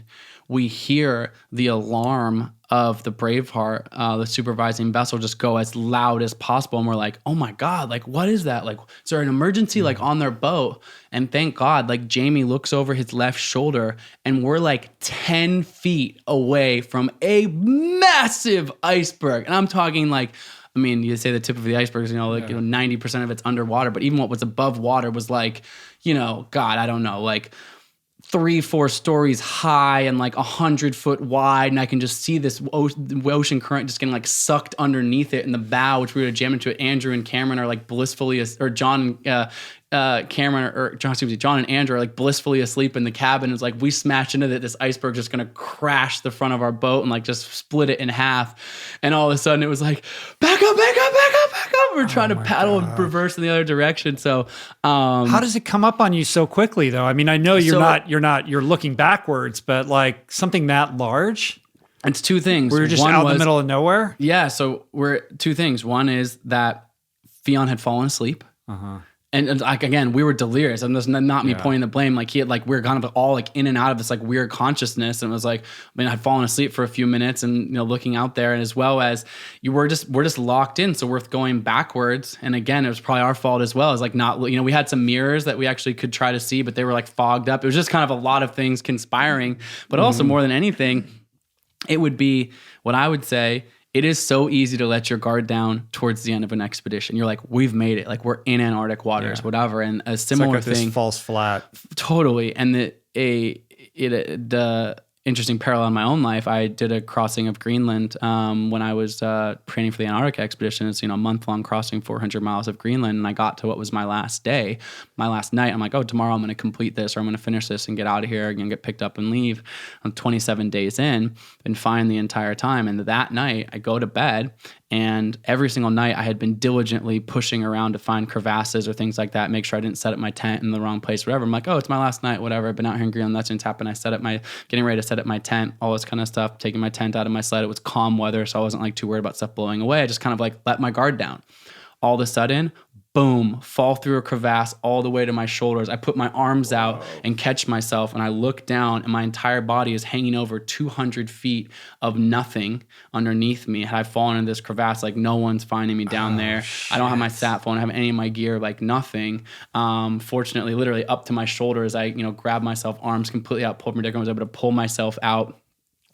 we hear the alarm of the Braveheart, the supervising vessel, just go as loud as possible. And we're like, oh my God, like, what is that? Like, is there an emergency like on their boat? And thank God, like Jamie looks over his left shoulder and we're like 10 feet away from a massive iceberg. And I'm talking like, you say the tip of the iceberg is, 90% of it's underwater, but even what was above water was like, God, I don't know, like 3-4 stories high and like 100 foot wide, and I can just see this ocean current just getting like sucked underneath it in the bow, which we would have jammed into it. Andrew and Cameron are like blissfully, or John and Andrew are like blissfully asleep in the cabin. It's like we smashed into this iceberg, just gonna crash the front of our boat and like just split it in half. And all of a sudden it was like, back up, back up, back up, back up. we're trying to paddle and reverse in the other direction. So, how does it come up on you so quickly though? I mean, I know you're looking backwards, but like something that large? It's two things. We were just out in the middle of nowhere? Yeah. So we're two things. One is that Fionn had fallen asleep. And like, again, we were delirious. And that's not me pointing the blame. Like we were kind of all like in and out of this like weird consciousness. And it was like, I mean, I'd fallen asleep for a few minutes and, looking out there, and as well as we're just locked in. So we're going backwards. And again, it was probably our fault as well. It's like not, we had some mirrors that we actually could try to see, but they were like fogged up. It was just kind of a lot of things conspiring, but also more than anything, it would be what I would say. It is so easy to let your guard down towards the end of an expedition. You're like, we've made it. Like we're in Antarctic waters, whatever. And a similar it's like thing. This false flat. Totally. And the interesting parallel in my own life, I did a crossing of Greenland when I was training for the Antarctica expedition. It's, a month-long crossing, 400 miles of Greenland. And I got to what was my last day, my last night. I'm like, oh, tomorrow I'm going to complete this, or I'm going to finish this and get out of here and get picked up and leave. I'm 27 days in, been fine the entire time. And that night I go to bed, and every single night I had been diligently pushing around to find crevasses or things like that, make sure I didn't set up my tent in the wrong place, whatever. I'm like, oh, it's my last night, whatever. I've been out here in Greenland, nothing's happened. I getting ready to set up my tent, all this kind of stuff, taking my tent out of my sled. It was calm weather, so I wasn't like too worried about stuff blowing away. I just kind of like let my guard down. All of a sudden, boom, fall through a crevasse all the way to my shoulders. I put my arms out and catch myself, and I look down, and my entire body is hanging over 200 feet of nothing underneath me. Had I fallen in this crevasse, like no one's finding me down there. Shit. I don't have my sat phone, I don't have any of my gear, like nothing. Fortunately, literally up to my shoulders, I grabbed myself, arms completely out, pulled my dick, I was able to pull myself out,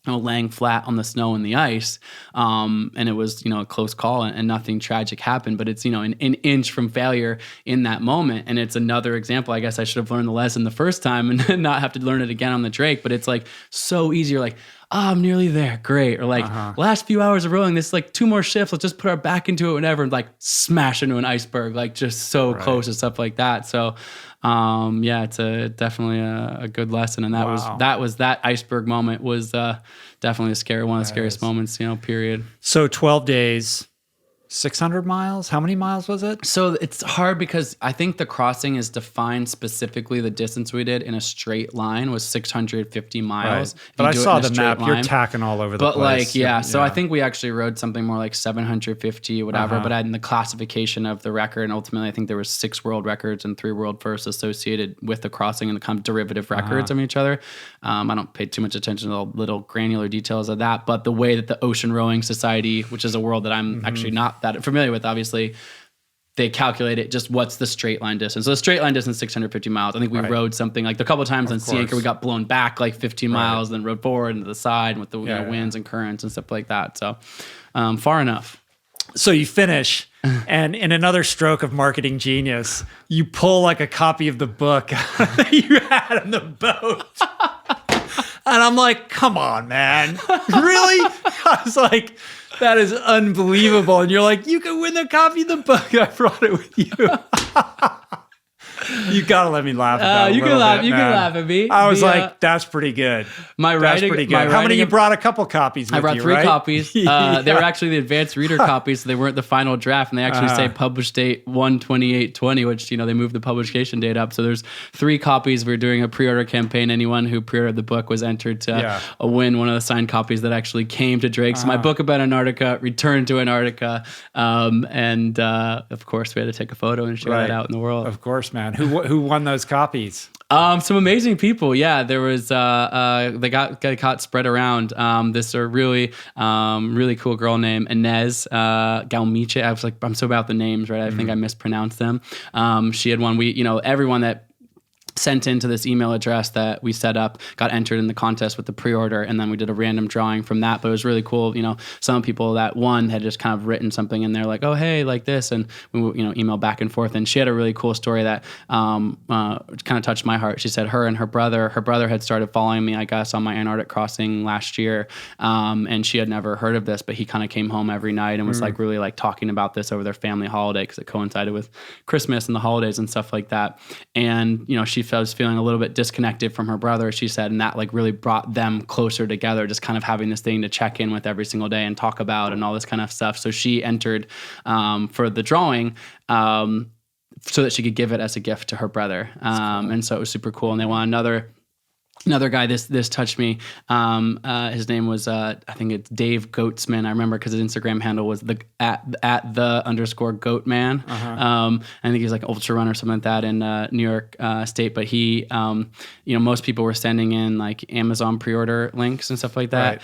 laying flat on the snow and the ice. And it was, a close call, and nothing tragic happened, but it's, an inch from failure in that moment. And it's another example. I guess I should have learned the lesson the first time and not have to learn it again on the Drake, but it's like so easy. You're like, oh, I'm nearly there. Great. Or like last few hours of rowing, this is like 2 more shifts. Let's just put our back into it, whatever. And like smash into an iceberg, like just so close and stuff like that. So, it's definitely a good lesson. And that iceberg moment was, definitely one of the scariest moments, period. So 12 days, 600 miles? How many miles was it? So it's hard because I think the crossing is defined specifically, the distance we did in a straight line was 650 miles. Right. But I saw the map. You're tacking all over the place. But so I think we actually rode something more like 750, whatever. But in the classification of the record, and ultimately I think there was 6 world records and 3 world firsts associated with the crossing and the kind of derivative records of each other. I don't pay too much attention to the little granular details of that, but the way that the Ocean Rowing Society, which is a world that I'm actually not that familiar with, obviously, they calculate it just what's the straight line distance. So the straight line distance, 650 miles. I think we rode something like a couple of times on Sea Anchor, we got blown back like 15 miles, then rode forward and to the side with the winds and currents and stuff like that. So far enough. So you finish, and in another stroke of marketing genius, you pull like a copy of the book that you had on the boat. And I'm like, come on, man. Really? I was like, that is unbelievable. And you're like, you can win a copy of the book. I brought it with you. You gotta let me laugh about it. You can laugh at me. I was like, that's pretty good. That's pretty good. How many you brought? A couple copies with you, I brought 3 right? copies. They were actually the advanced reader copies, so they weren't the final draft, and they actually say published date 1/28/20, which, they moved the publication date up. So there's 3 copies. We're doing a pre-order campaign. Anyone who pre-ordered the book was entered to win one of the signed copies that actually came to Drake. So my book about Antarctica returned to Antarctica. And of course, we had to take a photo and share that out in the world. Of course, man. Who won those copies? Some amazing people. Yeah, there was they got spread around. This really cool girl named Inez Galmiche. I was like, I'm so bad with the names, right? I think I mispronounced them. She had one. Everyone that sent into this email address that we set up got entered in the contest with the pre-order, and then we did a random drawing from that. But it was really cool. Some people that won had just kind of written something in there like, oh, hey, like this, and we email back and forth. And she had a really cool story that kind of touched my heart. She said her and her brother had started following me, I guess, on my Antarctic crossing last year, and she had never heard of this, but he kind of came home every night and was like really like talking about this over their family holiday because it coincided with Christmas and the holidays and stuff like that. And she she was feeling a little bit disconnected from her brother, she said, and that like really brought them closer together, just kind of having this thing to check in with every single day and talk about and all this kind of stuff. So she entered for the drawing so that she could give it as a gift to her brother. Cool. And so it was super cool. And they want another guy, this touched me. His name was, I think it's Dave Goatsman. I remember because his Instagram handle was at the _goatman. I think he's like ultra runner or something like that in New York State. But he, most people were sending in like Amazon pre-order links and stuff like that,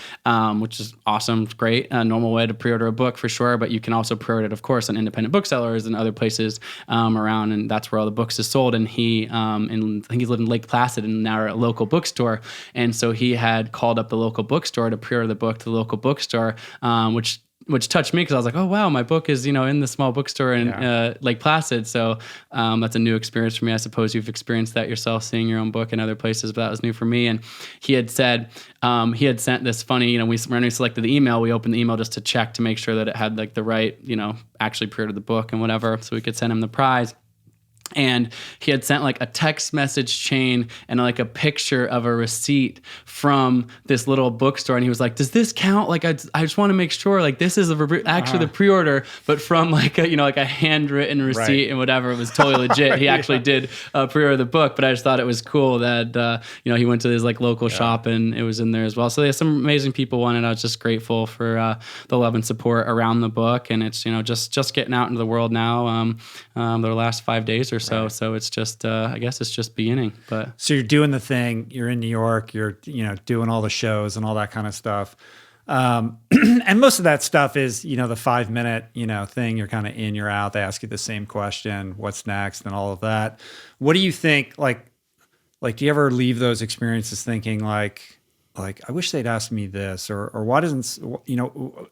which is awesome. It's great. A normal way to pre-order a book for sure. But you can also pre-order it, of course, on independent booksellers and other places around. And that's where all the books is sold. And he, I think he's lived in Lake Placid and now a local bookstore. And so he had called up the local bookstore to pre-order the book to the local bookstore, which touched me because I was like, oh, wow, my book is, in the small bookstore in Lake Placid. So that's a new experience for me. I suppose you've experienced that yourself, seeing your own book in other places, but that was new for me. And he had said, he had sent this funny, when we selected the email, we opened the email just to check to make sure that it had like the right, actually pre-ordered the book and whatever, so we could send him the prize. And he had sent like a text message chain and like a picture of a receipt from this little bookstore. And he was like, does this count? Like, I just want to make sure like this is actually the pre-order, but from like a handwritten receipt and whatever. It was totally legit. He actually did pre-order the book, but I just thought it was cool that, he went to his like local shop and it was in there as well. So there's some amazing people on it. I was just grateful for the love and support around the book. And it's, just getting out into the world now, the last 5 days or so. Right. So it's just, I guess it's just beginning. But so you're doing the thing. You're in New York. You're doing all the shows and all that kind of stuff. And most of that stuff is the 5-minute thing. You're kind of in, you're out. They ask you the same question, what's next, and all of that. What do you think? Like, do you ever leave those experiences thinking like I wish they'd asked me this, or why doesn't,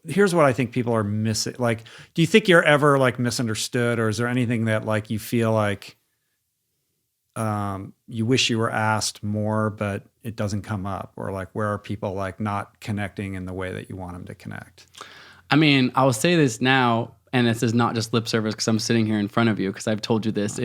here's what I think people are missing. Like, do you think you're ever like misunderstood, or is there anything that like you feel like you wish you were asked more, but it doesn't come up, or like where are people like not connecting in the way that you want them to connect? I mean, I will say this now, and this is not just lip service because I'm sitting here in front of you, because I've told you this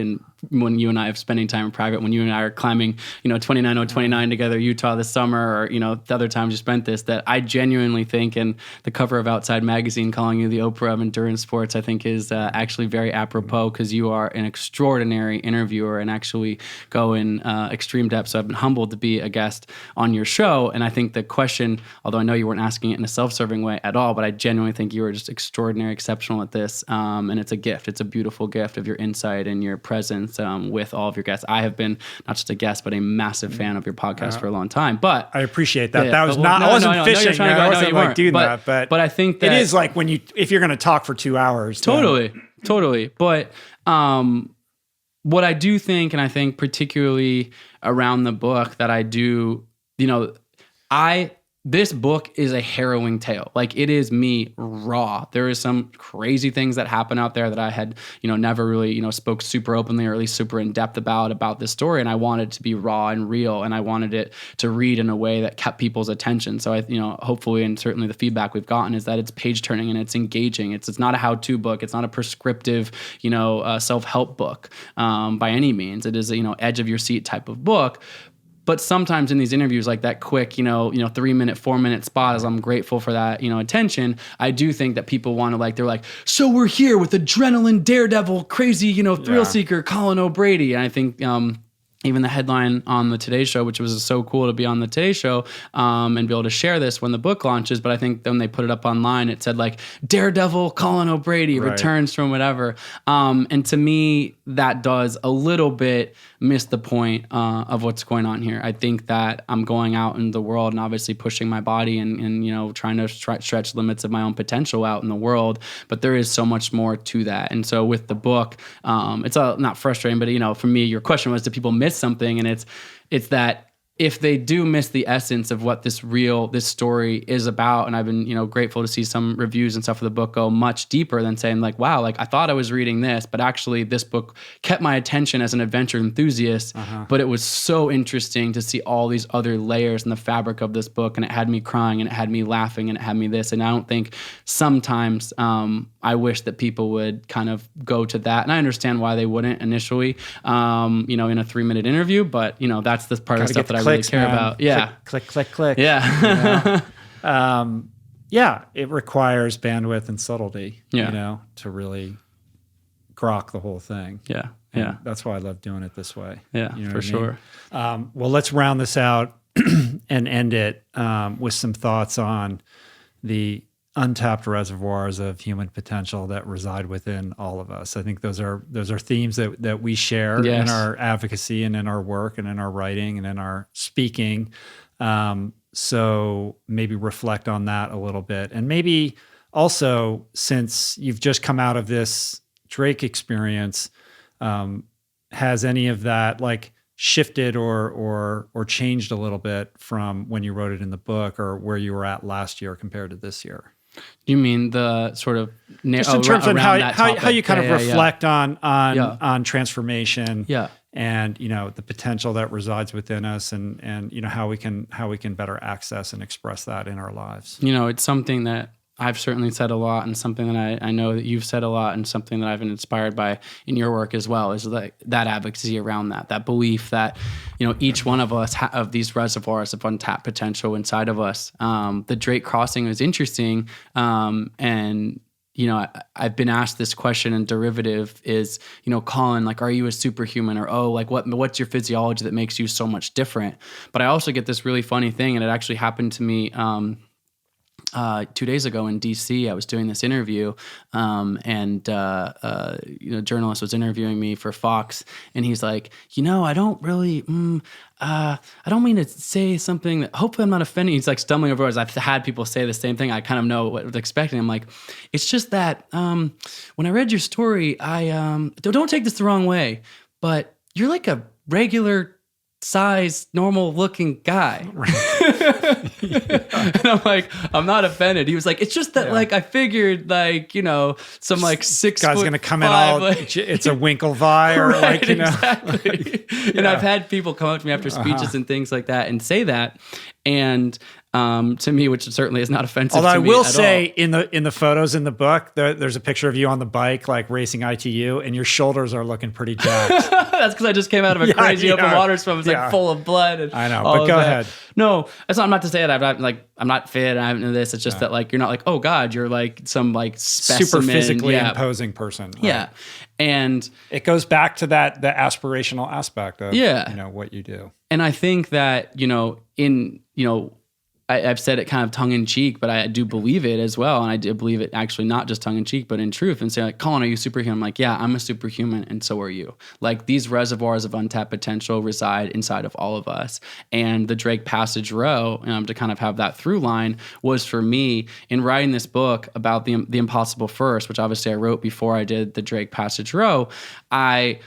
when you and I have spending time in private, when you and I are climbing, 29029 together, Utah this summer, or, the other times you spent this, that I genuinely think, and the cover of Outside Magazine calling you the Oprah of endurance sports, I think is actually very apropos, because you are an extraordinary interviewer and actually go in extreme depth. So I've been humbled to be a guest on your show. And I think the question, although I know you weren't asking it in a self-serving way at all, but I genuinely think you are just extraordinary, exceptional at this. And it's a gift. It's a beautiful gift of your insight and your presence with all of your guests. I have been not just a guest, but a massive fan of your podcast for a long time. But I appreciate that. That was not, I wasn't fishing. I wasn't like doing that. But I think that it is like if you're going to talk for 2 hours. Totally. But what I do think, and I think particularly around the book, that I do, this book is a harrowing tale. Like, it is me raw. There is some crazy things that happen out there that I had, never really, spoke super openly, or at least super in depth about this story. And I wanted it to be raw and real, and I wanted it to read in a way that kept people's attention. So I, hopefully, and certainly the feedback we've gotten is that it's page turning and it's engaging. It's not a how-to book. It's not a prescriptive, self-help book by any means. It is a, edge of your seat type of book. But sometimes in these interviews, like that quick, 3-minute, 4-minute spot, as I'm grateful for that, attention, I do think that people want to they're like, so we're here with adrenaline, daredevil, crazy, thrill seeker, Colin O'Brady. And I think, even the headline on the Today Show, which was so cool to be on the Today Show and be able to share this when the book launches. But I think when they put it up online, it said like Daredevil Colin O'Brady returns from whatever. And to me, that does a little bit miss the point of what's going on here. I think that I'm going out in the world and obviously pushing my body and trying to stretch limits of my own potential out in the world. But there is so much more to that. And so with the book, it's not frustrating, but for me, your question was, do people miss something? And it's that if they do miss the essence of what this story is about, and I've been, grateful to see some reviews and stuff for the book go much deeper than saying like, wow, like I thought I was reading this, but actually this book kept my attention as an adventure enthusiast, but it was so interesting to see all these other layers in the fabric of this book, and it had me crying, and it had me laughing, and it had me this, and I don't think sometimes I wish that people would kind of go to that, and I understand why they wouldn't initially, in a 3-minute interview, but that's the part of the stuff that I really care about. Yeah. Click. Yeah. It requires bandwidth and subtlety, to really grok the whole thing. Yeah. And Yeah. that's why I love doing it this way. Yeah, You know for what I mean? sure. Well, let's round this out and end it with some thoughts on the untapped reservoirs of human potential that reside within all of us. I think those are themes that we share Yes. in our advocacy and in our work and in our writing and in our speaking. So maybe reflect on that a little bit. And maybe also, since you've just come out of this Drake experience, has any of that like shifted or changed a little bit from when you wrote it in the book, or where you were at last year compared to this year? You mean the sort of Just in terms of how you kind of reflect on transformation, and the potential that resides within us, and how we can better access and express that in our lives. It's something that I've certainly said a lot, and something that I know that you've said a lot, and something that I've been inspired by in your work as well, is that advocacy around that belief that, each one of us have these reservoirs of untapped potential inside of us. The Drake crossing was interesting. And I've been asked this question, and derivative is, Colin, like, are you a superhuman? Or, what's your physiology that makes you so much different? But I also get this really funny thing, and it actually happened to me, 2 days ago in DC. I was doing this interview, and a journalist was interviewing me for Fox, and he's like, I don't really, I don't mean to say something that hopefully I'm not offending. He's like stumbling over words. I've had people say the same thing. I kind of know what I was expecting. I'm like, it's just that when I read your story, I don't take this the wrong way, but you're like a regular size, normal looking guy. And I'm like, I'm not offended. He was like, it's just that like I figured some like 6 guy's foot gonna come in 5, all like, it's a Winklevi or right, like exactly. And I've had people come up to me after speeches and things like that and say that, and to me, which certainly is not offensive. Although to I me will at say all. in the photos in the book, there's a picture of you on the bike, like racing ITU, and your shoulders are looking pretty jacked. That's because I just came out of a crazy open water swim. It's like full of blood. And I know, all but of go that. ahead. No, I'm not to say that I'm not fit. I haven't done this. It's just that like you're not like, oh God, you're like some like specimen. Super physically imposing person. Right? Yeah, and it goes back to the aspirational aspect of what you do. And I think that I've said it kind of tongue in cheek, but I do believe it as well. And I do believe it actually not just tongue in cheek, but in truth, and say like, Colin, are you superhuman? I'm like, yeah, I'm a superhuman. And so are you. Like these reservoirs of untapped potential reside inside of all of us. And the Drake Passage Row, to kind of have that through line, was for me in writing this book about the impossible first, which obviously I wrote before I did the Drake Passage Row. I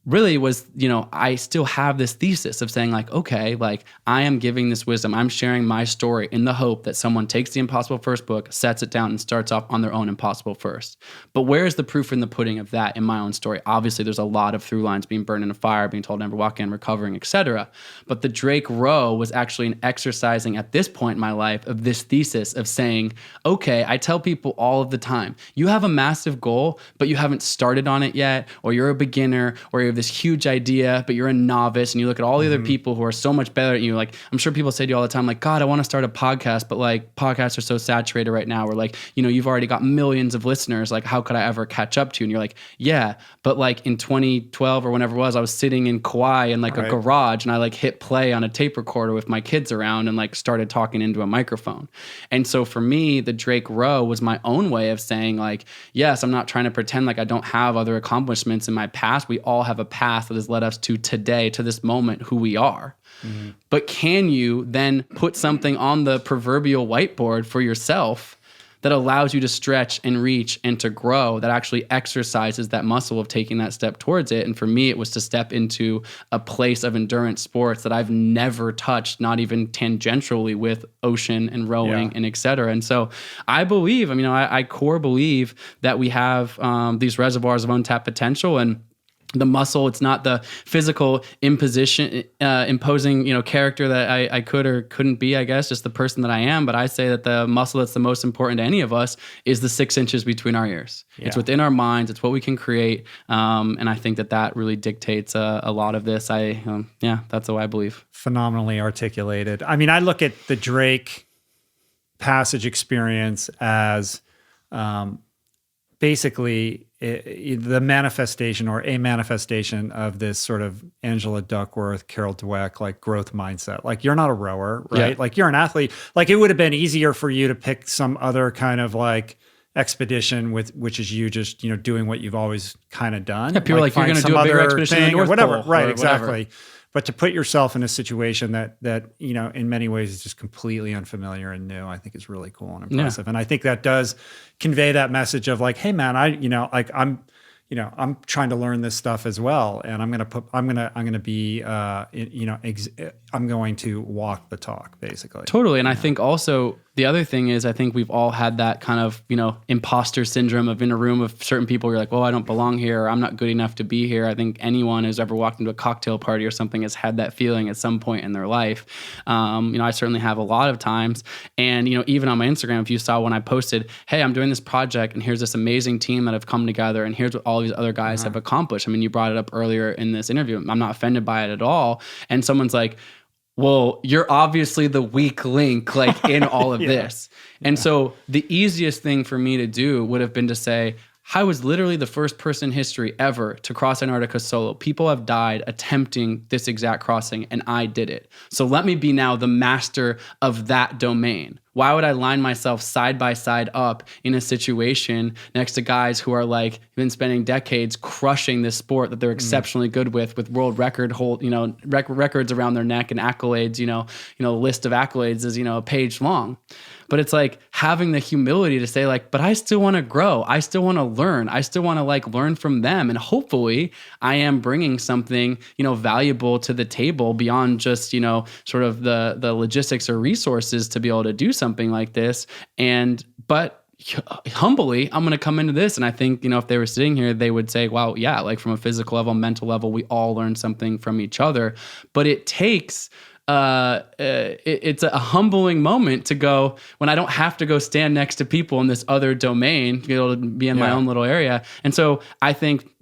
really was, I still have this thesis of saying like, okay, like I am giving this wisdom. I'm sharing my story in the hope that someone takes the Impossible First book, sets it down, and starts off on their own Impossible First. But where is the proof in the pudding of that in my own story? Obviously, there's a lot of through lines: being burned in a fire, being told never walk in, recovering, etc. But the Drake Row was actually an exercising at this point in my life of this thesis of saying, okay, I tell people all of the time, you have a massive goal, but you haven't started on it yet, or you're a beginner, or you're this huge idea, but you're a novice, and you look at all the other people who are so much better than you. Like, I'm sure people say to you all the time, like, God, I want to start a podcast, but like podcasts are so saturated right now, or like, you've already got millions of listeners. Like, how could I ever catch up to you? And you're like, yeah, but like in 2012 or whenever it was, I was sitting in Kauai in like a garage, and I like hit play on a tape recorder with my kids around and like started talking into a microphone. And so for me, the Drake Row was my own way of saying like, yes, I'm not trying to pretend like I don't have other accomplishments in my past. We all have a path that has led us to today, to this moment, who we are. Mm-hmm. But can you then put something on the proverbial whiteboard for yourself that allows you to stretch and reach and to grow, that actually exercises that muscle of taking that step towards it. And for me, it was to step into a place of endurance sports that I've never touched, not even tangentially, with ocean and rowing and et cetera. And so I believe, I core believe that we have these reservoirs of untapped potential, and the muscle, it's not the physical imposing, character that I could or couldn't be, I guess, just the person that I am. But I say that the muscle that's the most important to any of us is the 6 inches between our ears. Yeah. It's within our minds. It's what we can create. And I think that really dictates a lot of this. That's what I believe. Phenomenally articulated. I mean, I look at the Drake Passage experience as basically the manifestation or a manifestation of this sort of Angela Duckworth, Carol Dweck, like growth mindset. Like, you're not a rower, right? Yeah. Like, you're an athlete. Like, it would have been easier for you to pick some other kind of like expedition which is you just, doing what you've always kind of done. Yeah, people like you're going to do a bigger expedition in the North whatever. Pole, right, exactly. Whatever. But to put yourself in a situation that in many ways is just completely unfamiliar and new, I think is really cool and impressive. Yeah. And I think that does convey that message of like, hey man, I'm trying to learn this stuff as well, and I'm going to walk the talk, basically. Totally. And I think also the other thing is, I think we've all had that kind of, imposter syndrome of in a room of certain people, you're like, well, I don't belong here, or I'm not good enough to be here. I think anyone who's ever walked into a cocktail party or something has had that feeling at some point in their life. I certainly have a lot of times. And, even on my Instagram, if you saw when I posted, hey, I'm doing this project and here's this amazing team that have come together and here's what all these other guys have accomplished. I mean, you brought it up earlier in this interview. I'm not offended by it at all. And someone's like, well, you're obviously the weak link, like in all of this. And so the easiest thing for me to do would have been to say, I was literally the first person in history ever to cross Antarctica solo. People have died attempting this exact crossing, and I did it. So let me be now the master of that domain. Why would I line myself side by side up in a situation next to guys who are like been spending decades crushing this sport that they're exceptionally good with world record records around their neck and accolades, list of accolades is, a page long. But it's like having the humility to say like, but I still want to grow. I still want to learn. I still want to like learn from them. And hopefully I am bringing something, valuable to the table beyond just, sort of the logistics or resources to be able to do something like this. But humbly, I'm going to come into this. And I think, if they were sitting here, they would say, wow, yeah, like from a physical level, mental level, we all learn something from each other. But it takes it's a humbling moment to go when I don't have to go stand next to people in this other domain to be able to be in my own little area. And so I think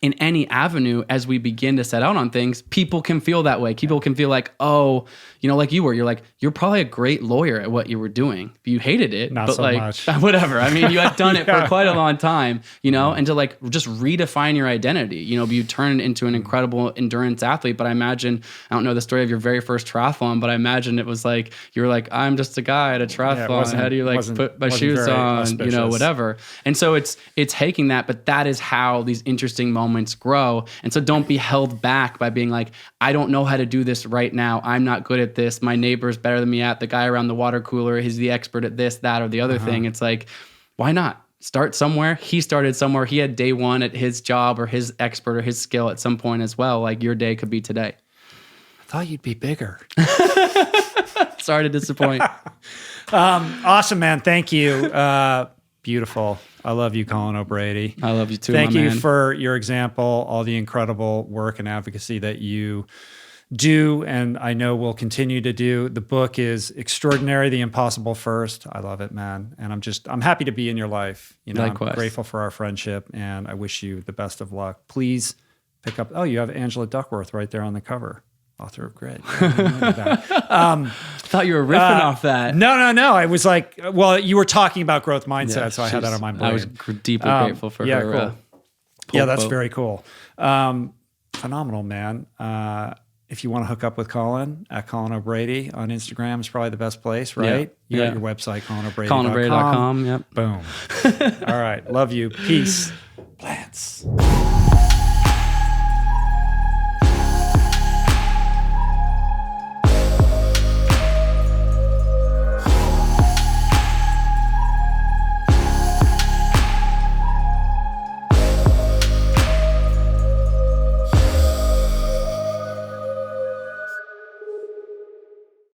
in any avenue, as we begin to set out on things, people can feel that way. People can feel like, oh, like you were, you're like, you're probably a great lawyer at what you were doing. You hated it, not but so like, much. Whatever. I mean, you had done it for quite a long time, and to like just redefine your identity, you turn into an incredible endurance athlete. But I imagine, I don't know the story of your very first triathlon, but I imagine it was like, you were like, I'm just a guy at a triathlon. How do you like put my shoes on, auspicious. Whatever. And so it's taking that, but that is how these interesting moments grow. And so don't be held back by being like, I don't know how to do this right now. I'm not good at this. My neighbor's better than me at the guy around the water cooler. He's the expert at this, that, or the other thing. It's like, why not? Start somewhere. He started somewhere. He had day one at his job or his expert or his skill at some point as well. Like your day could be today. I thought you'd be bigger. Sorry to disappoint. Awesome, man. Thank you. Beautiful. I love you, Colin O'Brady. I love you too, Thank my you man. for your example, all the incredible work and advocacy that you do, and I know will continue to do. The book is extraordinary, The Impossible First. I love it, man. And I'm happy to be in your life. Likewise. I'm grateful for our friendship, and I wish you the best of luck. Please pick up, you have Angela Duckworth right there on the cover. Author of Grit. I thought you were riffing off that. No. I was like, well, you were talking about growth mindset, so I had that on my brain. I was deeply grateful for her. Cool. That's very cool. Phenomenal, man. If you want to hook up with Colin, at Colin O'Brady on Instagram is probably the best place, right? You got your website, ColinO'Brady.com. ColinO'Brady.com, yep. Boom. All right. Love you. Peace. Plants.